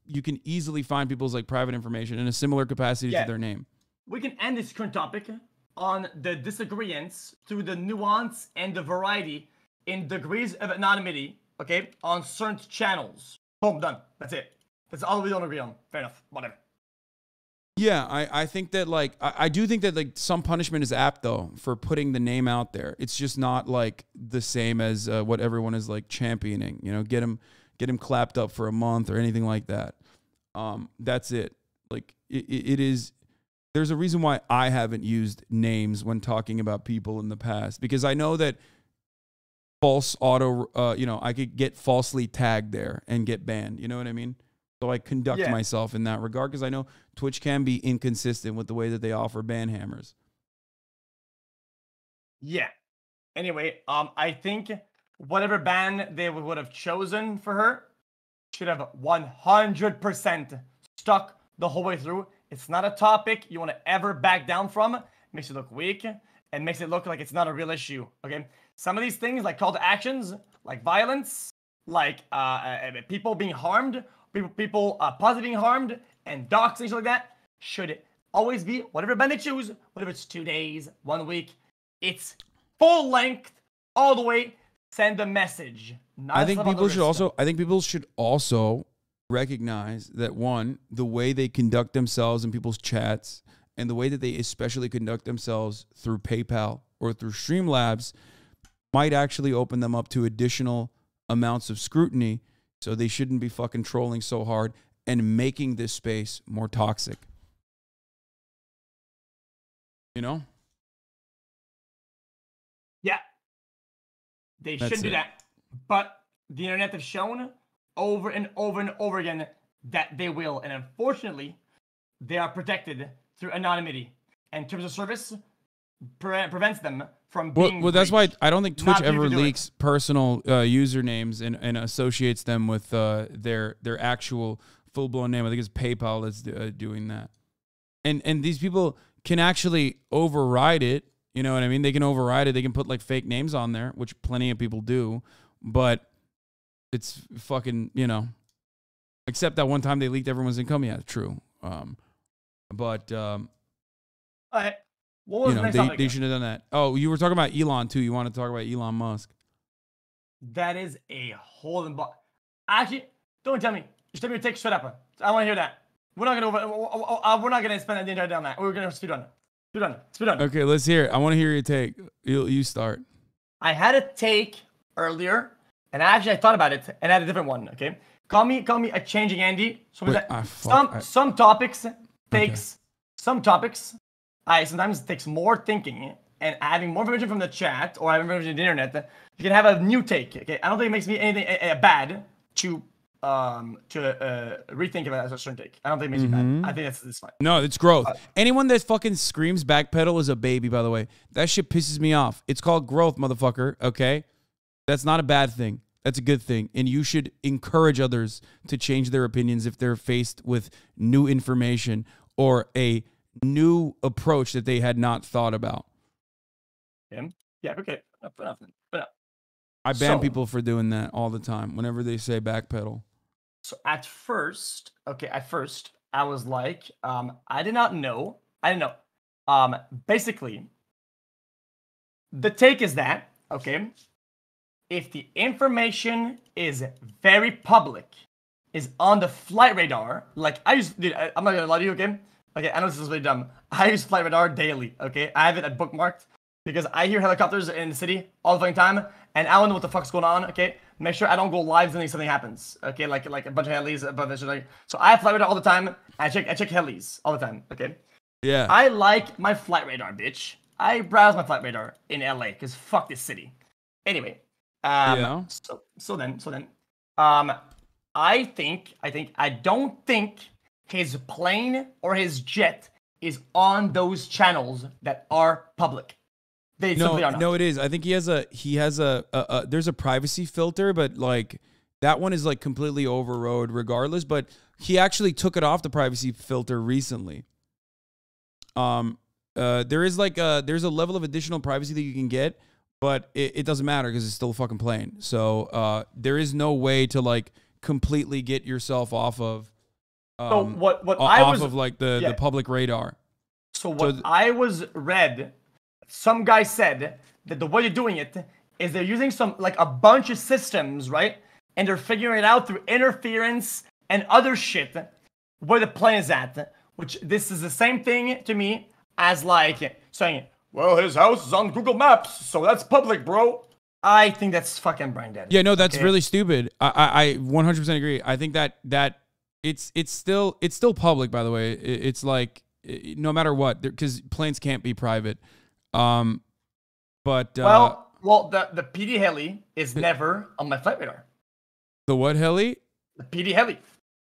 you can easily find people's, like, private information in a similar capacity to their name. We can end this current topic on the disagreements through the nuance and the variety in degrees of anonymity, okay, on certain channels. Boom, done. That's it. That's all we don't agree on. Fair enough. Whatever. Yeah, I think that, like, I do think that, like, some punishment is apt, though, for putting the name out there. It's just not, like, the same as what everyone is, like, championing. You know, get him clapped up for a month or anything like that. That's it. Like, it is. There's a reason why I haven't used names when talking about people in the past, because I know that false I could get falsely tagged there and get banned. You know what I mean? So I conduct myself in that regard, because I know Twitch can be inconsistent with the way that they offer ban hammers. Yeah. Anyway, I think whatever ban they would have chosen for her should have 100% stuck the whole way through. It's not a topic you want to ever back down from. It makes it look weak and makes it look like it's not a real issue. Okay, some of these things, like call to actions, like violence, like people being harmed, people positively being harmed, and doxing, things like that, should always be whatever ban they choose, whether it's 2 days, 1 week, it's full length, all the way. Send a message. I think people should also. I think people should also recognize that, one, the way they conduct themselves in people's chats and the way that they especially conduct themselves through PayPal or through Streamlabs might actually open them up to additional amounts of scrutiny. So they shouldn't be fucking trolling so hard and making this space more toxic. You know? Yeah. They shouldn't do that. But the internet has shown over and over and over again that they will. And unfortunately, they are protected through anonymity. And terms of service prevents them from being well, that's why I don't think Twitch Not ever people do leaks personal usernames and associates them with their actual full-blown name. I think it's PayPal that's doing that. And these people can actually override it. You know what I mean? They can override it. They can put like fake names on there, which plenty of people do. But it's fucking, you know, except that one time they leaked everyone's income. Yeah, true. But all right. What was you the know, next topic? they shouldn't have done that. Oh, you were talking about Elon too. You want to talk about Elon Musk? That is a whole Actually, don't tell me. Just tell me your take straight up. I want to hear that. We're not gonna spend the entire day on that. We're gonna speed on it. Speed on. Okay, let's hear it. I want to hear your take. You start. I had a take earlier, and I thought about it, and I had a different one. Okay, call me a changing Andy. So Wait, some topics takes some topics. Sometimes it takes more thinking and having more information from the chat or having information on the internet. You can have a new take. Okay, I don't think it makes me anything bad to rethink about a certain take. I don't think it makes me bad. I think it's fine. No, it's growth. Anyone that fucking screams backpedal is a baby, by the way. That shit pisses me off. It's called growth, motherfucker, okay? That's not a bad thing. That's a good thing. And you should encourage others to change their opinions if they're faced with new information or a new approach that they had not thought about. Yeah, okay. Enough. I ban people for doing that all the time whenever they say backpedal. So at first, I was like, I didn't know. Basically, the take is that, okay, if the information is very public, is on the flight radar, like I'm not gonna lie to you, okay? Okay, I know this is really dumb. I use flight radar daily, okay? I have it bookmarked because I hear helicopters in the city all the fucking time, and I don't know what the fuck's going on, okay? Make sure I don't go live when something happens, okay? Like a bunch of helis above this, like. So I have flight radar all the time. I check helis all the time, okay? Yeah. I like my flight radar, bitch. I browse my flight radar in LA because fuck this city. Anyway, yeah. So then, I don't think his plane or his jet is on those channels that are public. They simply are not. No, it is. I think he has a there's a privacy filter, but like that one is like completely overrode regardless, but he actually took it off the privacy filter recently. There is like there's a level of additional privacy that you can get, but it doesn't matter because it's still a fucking plane. So there is no way to like completely get yourself off of the public radar. So I was read, some guy said that the way they're doing it is they're using a bunch of systems, right? And they're figuring it out through interference and other shit where the plane is at. Which this is the same thing to me as like saying, well, his house is on Google Maps, so that's public, bro. I think that's fucking brain dead. Yeah, no, that's really stupid. I 100% agree. I think that it's still public, by the way. It's like no matter what, because planes can't be private. But the PD heli is never on my flight radar. The what heli? The PD heli.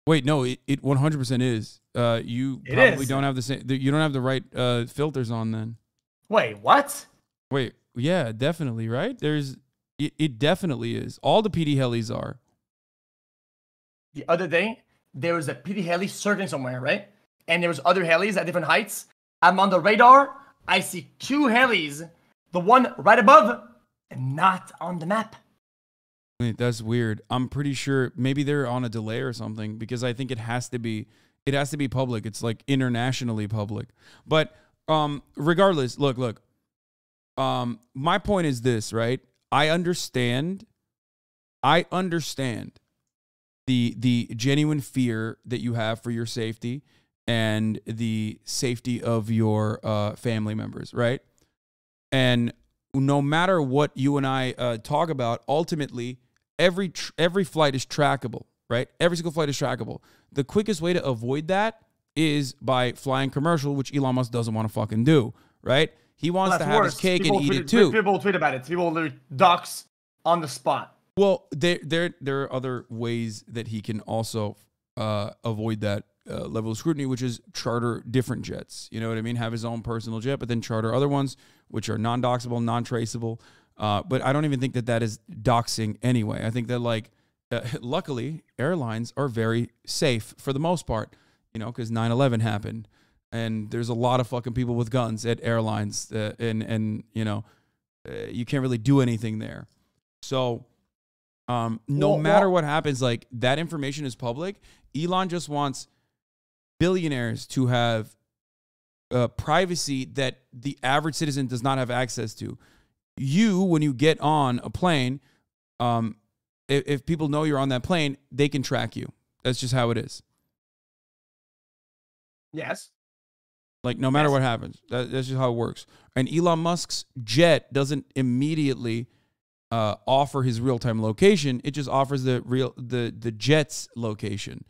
Wait, no, it 100% is. You probably don't have the same. You don't have the right filters on then. Wait, what? Wait, Yeah, definitely, right? It definitely is. All the PD helis are. The other day, there was a PD heli circling somewhere, right? And there was other helis at different heights. I'm on the radar. I see 2 helis, the one right above and not on the map. Wait, that's weird. I'm pretty sure maybe they're on a delay or something because I think it has to be public. It's like internationally public. But regardless, look. My point is this, right? I understand the genuine fear that you have for your safety and the safety of your family members, right? And no matter what you and I talk about, ultimately, every flight is trackable, right? Every single flight is trackable. The quickest way to avoid that is by flying commercial, which Elon Musk doesn't want to fucking do, right? He wants to have his cake and eat it too. People will tweet about it. People will literally dox on the spot. Well, there are other ways that he can also avoid that level of scrutiny, which is charter different jets. You know what I mean? Have his own personal jet, but then charter other ones, which are non-doxable, non-traceable. But I don't even think that is doxing anyway. I think that, like, luckily, airlines are very safe for the most part, you know, because 9/11 happened. And there's a lot of fucking people with guns at airlines, and you know, you can't really do anything there. So, no matter what happens, like, that information is public. Elon just wants billionaires to have privacy that the average citizen does not have access to. You, when you get on a plane, if people know you're on that plane, they can track you. That's just how it is. Yes. Like, no matter what happens, that's just how it works. And Elon Musk's jet doesn't immediately offer his real-time location. It just offers the jet's location.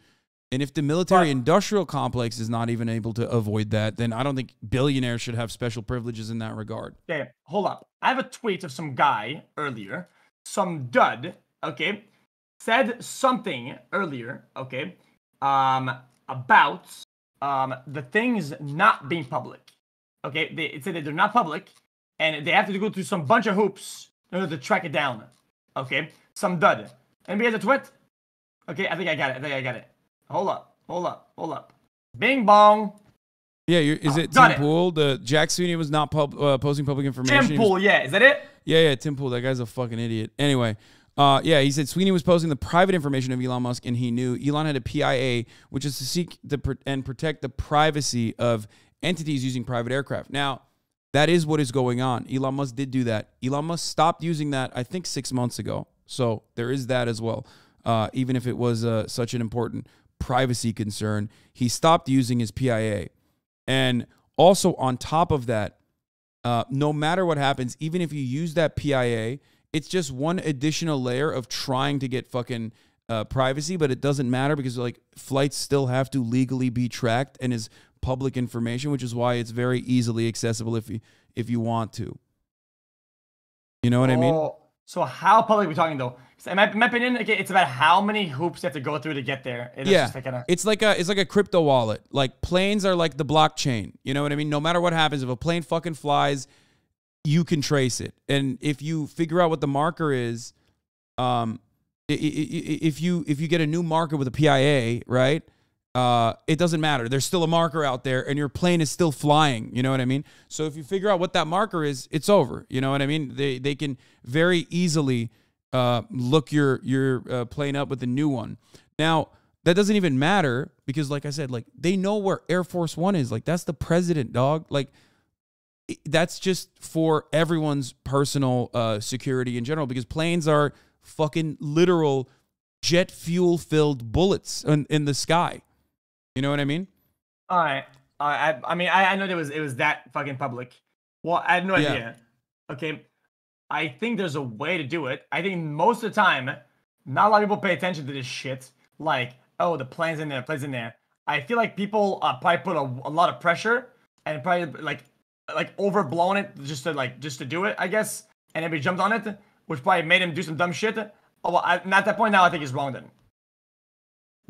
And if the military-industrial complex is not even able to avoid that, then I don't think billionaires should have special privileges in that regard. Okay, hold up. I have a tweet of some guy earlier, some dud, okay, said something earlier, okay, about the things not being public. Okay, it said that they're not public, and they have to go through some bunch of hoops in order to track it down. Okay, some dud. Anybody has a tweet? Okay, I think I got it. Hold up. Bing bong. Yeah, is it Tim Pool? The Jack Sweeney was not posting public information. Tim Pool, yeah, is that it? Yeah, Tim Pool. That guy's a fucking idiot. Anyway. Yeah, he said Sweeney was posting the private information of Elon Musk, and he knew Elon had a PIA, which is to seek and protect the privacy of entities using private aircraft. Now, that is what is going on. Elon Musk did do that. Elon Musk stopped using that, I think, 6 months ago. So there is that as well. Even if it was such an important privacy concern, he stopped using his PIA. And also on top of that, no matter what happens, even if you use that PIA, it's just one additional layer of trying to get fucking privacy, but it doesn't matter because, like, flights still have to legally be tracked and is public information, which is why it's very easily accessible if you want to. You know what I mean? So how public are we talking though? In my opinion, it's about how many hoops you have to go through to get there. It's like a crypto wallet. Like, planes are like the blockchain. You know what I mean? No matter what happens, if a plane fucking flies, you can trace it. And if you figure out what the marker is, if you get a new marker with a PIA, right? It doesn't matter. There's still a marker out there and your plane is still flying. You know what I mean? So if you figure out what that marker is, it's over. You know what I mean? They can very easily look your plane up with a new one. Now, that doesn't even matter because, like I said, like, they know where Air Force One is. Like, that's the president, dog. Like, that's just for everyone's personal security in general, because planes are fucking literal jet fuel filled bullets in the sky. You know what I mean? All right. I mean, I know it was that fucking public. Well, I had no idea. Okay. I think there's a way to do it. I think most of the time, not a lot of people pay attention to this shit. Like, oh, the plane's in there. I feel like people probably put a lot of pressure and probably like overblown it just to do it, I guess. And everybody jumped on it, which probably made him do some dumb shit. Oh, well, at that point now, I think he's wrong then.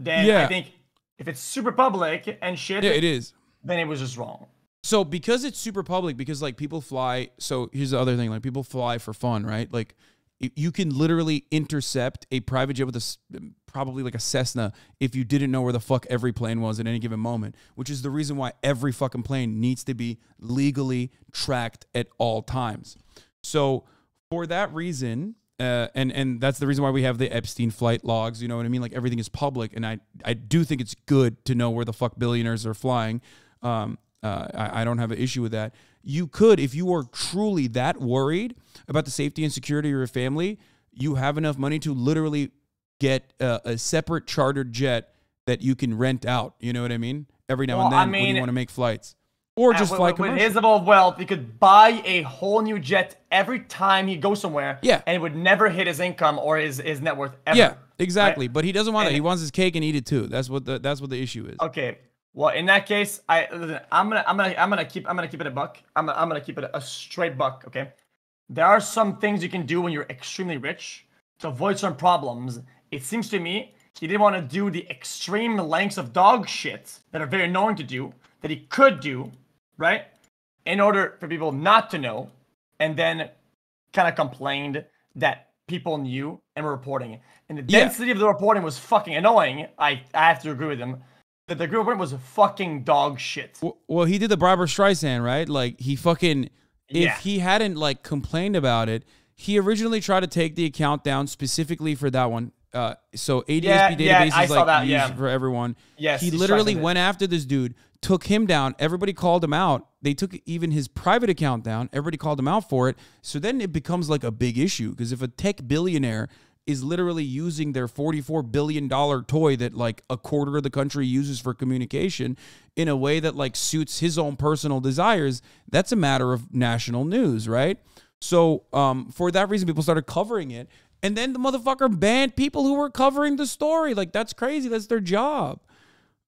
I think if it's super public and shit, yeah, it is. Then it was just wrong. So because it's super public, because like people fly. So here's the other thing: like people fly for fun, right? Like you can literally intercept a private jet with probably like a Cessna if you didn't know where the fuck every plane was at any given moment, which is the reason why every fucking plane needs to be legally tracked at all times. So for that reason, and that's the reason why we have the Epstein flight logs, you know what I mean? Like everything is public, and I do think it's good to know where the fuck billionaires are flying. I don't have an issue with that. You could, if you are truly that worried about the safety and security of your family, you have enough money to literally get a separate chartered jet that you can rent out. You know what I mean? Every now and then when you want to make flights. Or just fly commercial. With his level of wealth, he could buy a whole new jet every time he goes somewhere. Yeah. And it would never hit his income or his net worth ever. Yeah, exactly. Right? But he doesn't want that. He wants his cake and eat it too. That's what the issue is. Okay. Well, in that case, I'm gonna keep it a buck. I'm gonna keep it a straight buck. Okay. There are some things you can do when you're extremely rich to avoid some problems. It seems to me he didn't want to do the extreme lengths of dog shit that are very annoying to do that he could do, right? In order for people not to know, and then kind of complained that people knew and were reporting it. And the density of the reporting was fucking annoying. I have to agree with him. That the group was fucking dog shit. Well, he did the Barbara Streisand, right? Like he fucking, if he hadn't like complained about it, he originally tried to take the account down specifically for that one. So ADSB database is like used for everyone. Yes, he literally went after this dude, took him down. Everybody called him out. They took even his private account down. Everybody called him out for it. So then it becomes like a big issue because if a tech billionaire is literally using their $44 billion toy that like a quarter of the country uses for communication in a way that like suits his own personal desires, that's a matter of national news, right? So for that reason, people started covering it. And then the motherfucker banned people who were covering the story. Like, that's crazy. That's their job.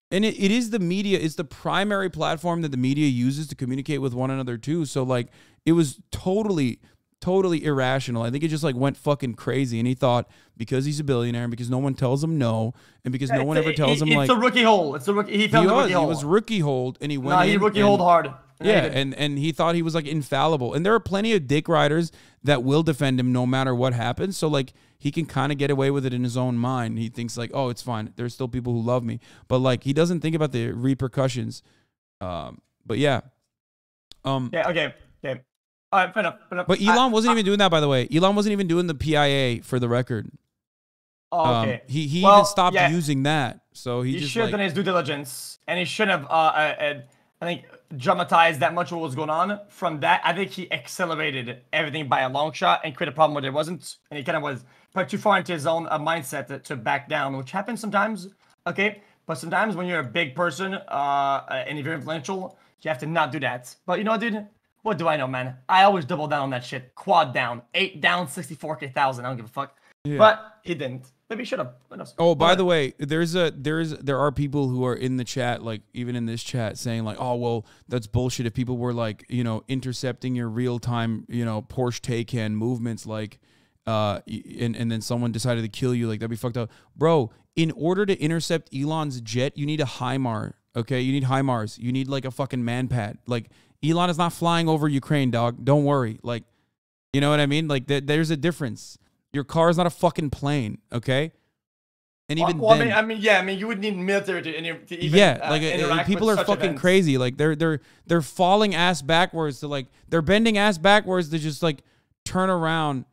And it is the media. It's the primary platform that the media uses to communicate with one another too. So like, it was totally irrational. I think it just like went fucking crazy. And he thought because he's a billionaire and because no one tells him no and because no one ever tells him like. It's a rookie hole. It's a rookie. He fell the rookie hole. He was rookie hold and he went in. He rookie hold hard. Yeah, and he thought he was like infallible. And there are plenty of dick riders that will defend him no matter what happens. So like he can kind of get away with it in his own mind. He thinks like, oh, it's fine. There's still people who love me. But like he doesn't think about the repercussions. But yeah. Yeah, okay. All right, fair enough. But Elon wasn't even doing that, by the way. Elon wasn't even doing the PIA for the record. Oh, okay. He even stopped using that. So he just should have done his due diligence. And he shouldn't have, I think, dramatized that much what was going on. From that, I think he accelerated everything by a long shot and created a problem where there wasn't. And he kind of was probably too far into his own mindset to back down, which happens sometimes, okay? But sometimes when you're a big person and if you're influential, you have to not do that. But you know what, dude? What do I know, man? I always double down on that shit. Quad down. 8 down, 64,000. I don't give a fuck. Yeah. But he didn't. Maybe he should have. Oh, by the way, there are people who are in the chat, like even in this chat, saying like, oh, well, that's bullshit. If people were like, you know, intercepting your real time, you know, Porsche Taycan movements, like, and then someone decided to kill you, like that'd be fucked up, bro. In order to intercept Elon's jet, you need a HIMAR. Okay, you need HIMARS. You need like a fucking manpad. Like Elon is not flying over Ukraine, dog. Don't worry. Like, you know what I mean? Like there's a difference. Your car is not a fucking plane, okay? And even then, I mean, you would need military to even like people are fucking events. Crazy. Like they're falling ass backwards to like they're bending ass backwards to just like turn around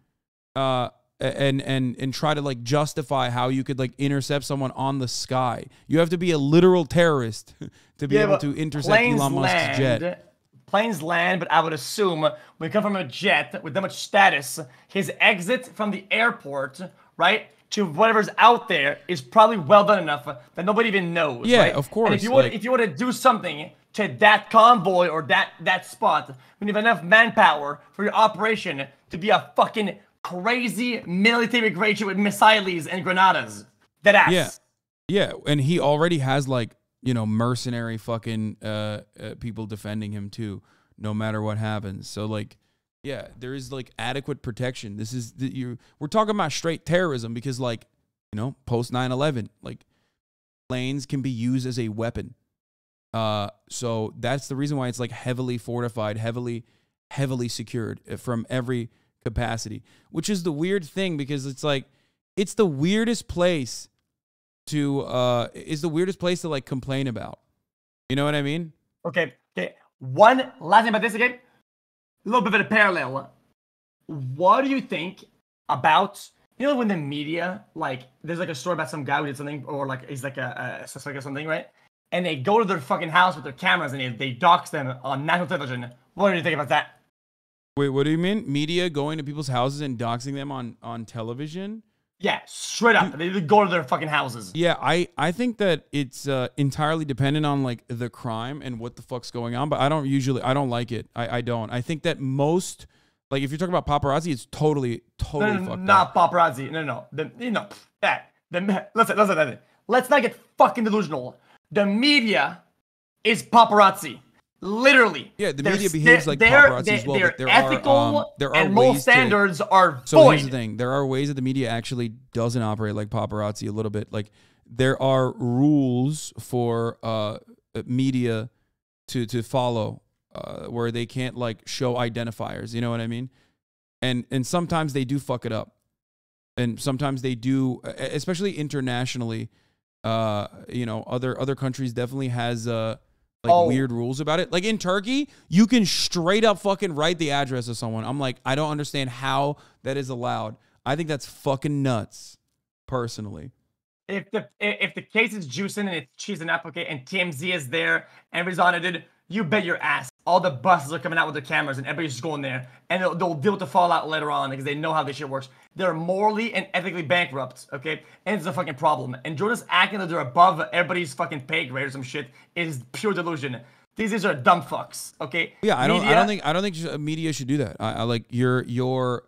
and try to like justify how you could like intercept someone on the sky. You have to be a literal terrorist to be able to intercept Elon Musk's jet. Planes land, but I would assume when you come from a jet with that much status, his exit from the airport, right, to whatever's out there is probably well done enough that nobody even knows. Yeah, right? of course. And if you want to do something to that convoy or that spot, when you have enough manpower for your operation to be a fucking crazy military graduate with missiles and granadas. That ass. Yeah, and he already has like, you know, mercenary fucking people defending him too, no matter what happens. So like, yeah, there is like adequate protection. This is we're talking about straight terrorism because like, you know, post 9/11, like planes can be used as a weapon. So that's the reason why it's like heavily fortified, heavily secured from every capacity, which is the weird thing because it's like, it's the weirdest place to like complain about. You know what I mean? Okay. One last thing about this again. A little bit of a parallel. What do you think about, when the media, like, there's like a story about some guy who did something, or like he's like a suspect or something, right? And they go to their fucking house with their cameras and they dox them on national television. What do you think about that? Wait, what do you mean? Media going to people's houses and doxing them on television? Yeah, straight up. They go to their fucking houses. Yeah, I think that it's entirely dependent on like the crime and what the fuck's going on, but I don't like it. I don't. I think that most, like, if you're talking about paparazzi, it's totally fucked up. Not paparazzi. No. Listen. Let's not get fucking delusional. The media is paparazzi. Literally. Yeah, the media behaves like paparazzi as well. Their ethical and moral standards are void. So here's the thing. There are ways that the media actually doesn't operate like paparazzi a little bit. Like, there are rules for media to follow where they can't, like, show identifiers. You know what I mean? And sometimes they do fuck it up. And sometimes they do, especially internationally, other countries definitely has weird rules about it. Like in Turkey, you can straight up fucking write the address of someone. I'm like, I don't understand how that is allowed. I think that's fucking nuts, personally. If the case is juicing and it's cheese and applique and TMZ is there and everybody's on it, dude, you bet your ass all the buses are coming out with their cameras and everybody's just going there, and they'll deal with the fallout later on because they know how this shit works. They're morally and ethically bankrupt, okay? And it's a fucking problem. And Jordan's acting that they're above everybody's fucking pay grade or some shit is pure delusion. These are dumb fucks, okay? Yeah, I don't think media should do that. I like your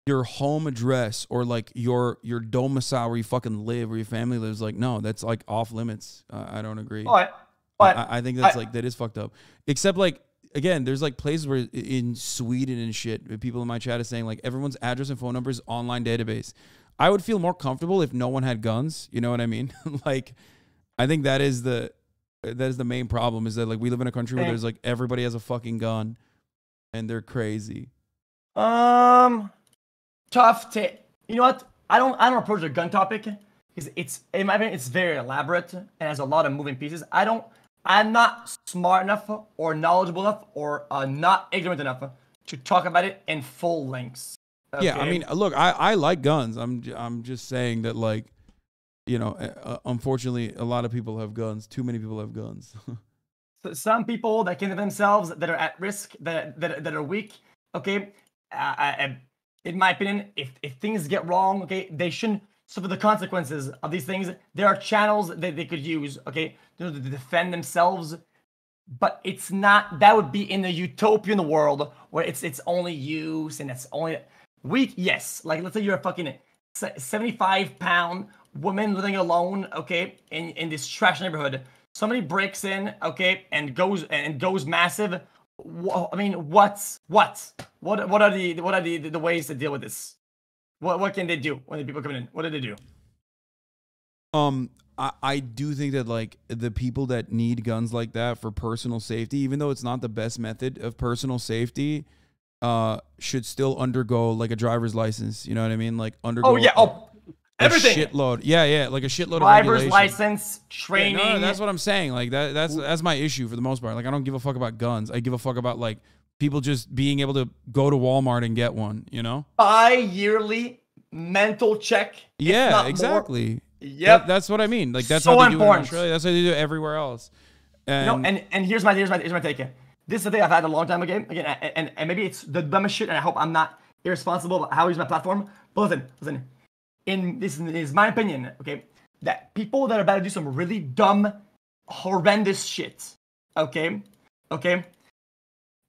home address or like your domicile where you fucking live, where your family lives. Like, no, that's like off limits. I don't agree. I think that's that is fucked up. Except, like, again, there's like places where in Sweden and shit, people in my chat is saying like everyone's address and phone number is online database. I would feel more comfortable if no one had guns. You know what I mean? Like, I think that is the main problem, is that like we live in a country where there's like everybody has a fucking gun and they're crazy. Tough to, you know what? I don't approach the gun topic because it's, in my opinion, it's very elaborate and has a lot of moving pieces. I'm not smart enough or knowledgeable enough or not ignorant enough to talk about it in full lengths. Okay? Yeah, I mean, look, I like guns. I'm just saying that, like, unfortunately, a lot of people have guns. Too many people have guns. So some people that can of themselves, that are at risk, that are weak, okay? In my opinion, if things get wrong, okay, they shouldn't suffer the consequences of these things. There are channels that they could use, okay, to defend themselves. But it's not, that would be in the utopian world where it's only use and it's only weak. Yes, like let's say you're a fucking 75-pound woman living alone, okay, in this trash neighborhood. Somebody breaks in, okay, and goes massive. I mean, what are the ways to deal with this? What can they do when the people come in? What do they do? I do think that, like, the people that need guns like that for personal safety, even though it's not the best method of personal safety, should still undergo like a driver's license. You know what I mean? Like undergo. Everything. A shitload. Yeah, like a shitload of driver's license, training. Yeah, no, that's what I'm saying. Like that's my issue for the most part. Like, I don't give a fuck about guns. I give a fuck about like people just being able to go to Walmart and get one, you know? Bi-yearly mental check. Yeah, exactly. Yep. That's what I mean. Like, that's so how they do it in important. Australia. That's how they do it everywhere else. And, and here's my take. This is the thing I've had a long time ago. Again, and maybe it's the dumbest shit, and I hope I'm not irresponsible about how I use my platform. But listen. This is my opinion, okay? That people that are about to do some really dumb, horrendous shit, okay?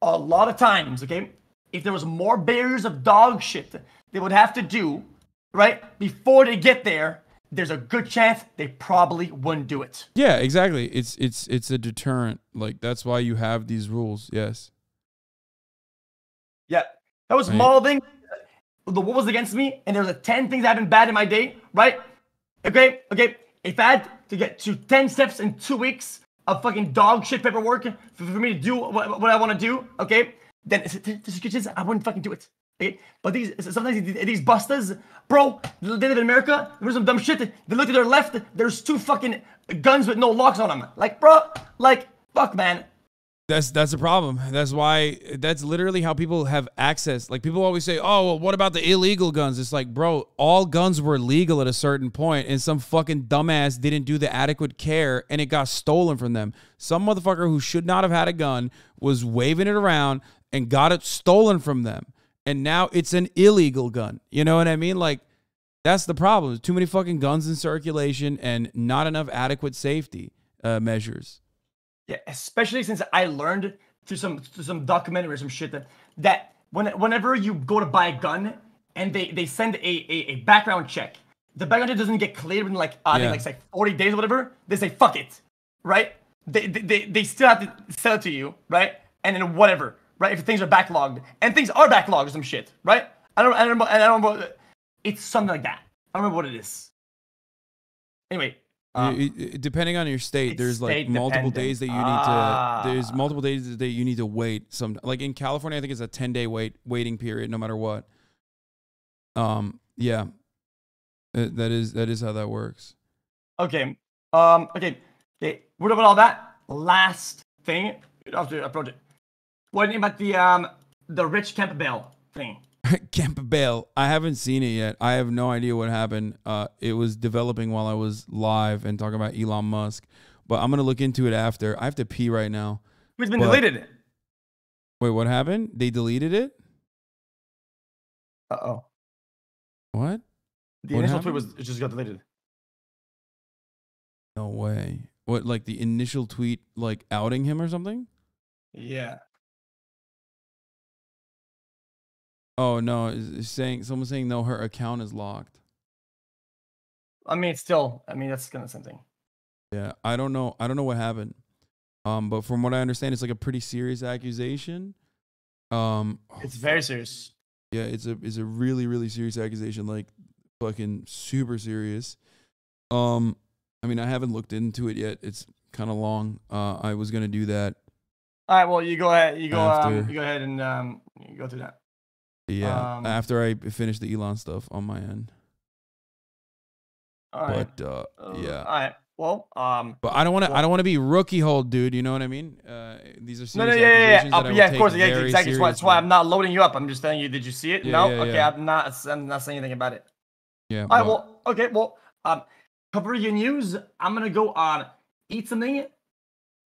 A lot of times, okay? If there was more barriers of dog shit they would have to do, right? Before they get there, there's a good chance they probably wouldn't do it. Yeah, exactly. It's a deterrent. Like, that's why you have these rules. Yes. Yeah. That was small thing. The what was against me, and there was 10 things that happened bad in my day, right? Okay. If I had to get to 10 steps in 2 weeks, of fucking dog shit paperwork for me to do what I want to do, okay, then I wouldn't fucking do it. Okay? But sometimes these busters, bro, they live in America. There's some dumb shit. They look to their left. There's 2 fucking guns with no locks on them. Like, bro, like, fuck, man. That's a problem. That's why, that's literally how people have access. Like, people always say, oh, well, what about the illegal guns? It's like, bro, all guns were legal at a certain point, and some fucking dumbass didn't do the adequate care, and it got stolen from them. Some motherfucker who should not have had a gun was waving it around and got it stolen from them. And now it's an illegal gun. You know what I mean? Like, that's the problem. There's too many fucking guns in circulation and not enough adequate safety measures. Yeah, especially since I learned through some documentary or some shit that whenever you go to buy a gun and they send a background check, the background check doesn't get cleared in like I think like 40 days or whatever. They say fuck it, right? They still have to sell it to you, right? And then whatever, right? If things are backlogged, and things are backlogged or some shit, right? I don't remember. It's something like that. I don't remember what it is. Anyway. Depending on your state, there's like multiple days that you need to. There's multiple days that you need to wait. Some like in California, I think it's a 10-day waiting period, no matter what. Yeah, that is how that works. Okay. Okay. What about all that? Last thing. After approach it. What do you think about the Rich Campbell thing? Campbell, I haven't seen it yet. I have no idea what happened. It was developing while I was live and talking about Elon Musk, but I'm gonna look into it after. I have to pee right now. It's been deleted. Wait, what happened? They deleted it? Uh-oh. What? The initial tweet it just got deleted. No way. What, like the initial tweet, like outing him or something? Yeah. Oh no, someone's saying no, her account is locked. I mean, that's kind of something. Yeah, I don't know what happened. But from what I understand, it's like a pretty serious accusation. It's very serious. Yeah, it's a really, really serious accusation, like fucking super serious. I mean, I haven't looked into it yet. It's kind of long. I was gonna do that. All right, well, you go ahead. You go ahead and you go through that. Yeah, after I finish the Elon stuff on my end. All right. But yeah. All right. Well, but I don't want to be rookie hole, dude. You know what I mean? These are serious accusations. Yeah, of course. Yeah, exactly. That's why I'm not loading you up. I'm just telling you. Did you see it? Yeah, no. Yeah, okay. yeah. I'm not saying anything about it. Yeah. All right. Well. Okay. Well. Cover your news. I'm gonna go eat something.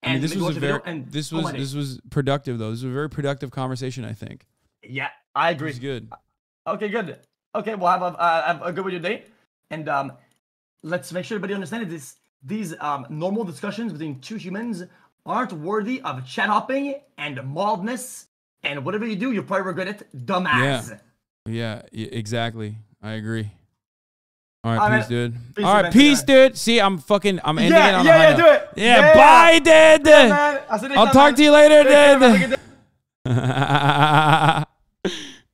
I mean, this was productive though. This was a very productive conversation, I think. Yeah, I agree. It's good. Okay, good. Okay, well, have a good with your day, and let's make sure everybody understands these normal discussions between 2 humans aren't worthy of chat hopping and maldness, and whatever you do, you'll probably regret it, dumbass. Yeah, exactly. I agree. All right, peace, dude. Peace, all right, peace, dude. See, I'm ending it on a high note. Do it. Yeah, bye, dude. Man. I'll talk to you later, dude.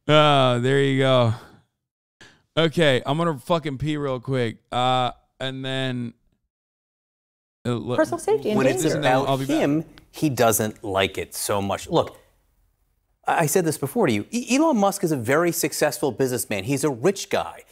Oh, there you go. Okay, I'm gonna fucking pee real quick. And then personal safety and when danger. it's about him, he doesn't like it so much. Look, I said this before to you. Elon Musk is a very successful businessman. He's a rich guy.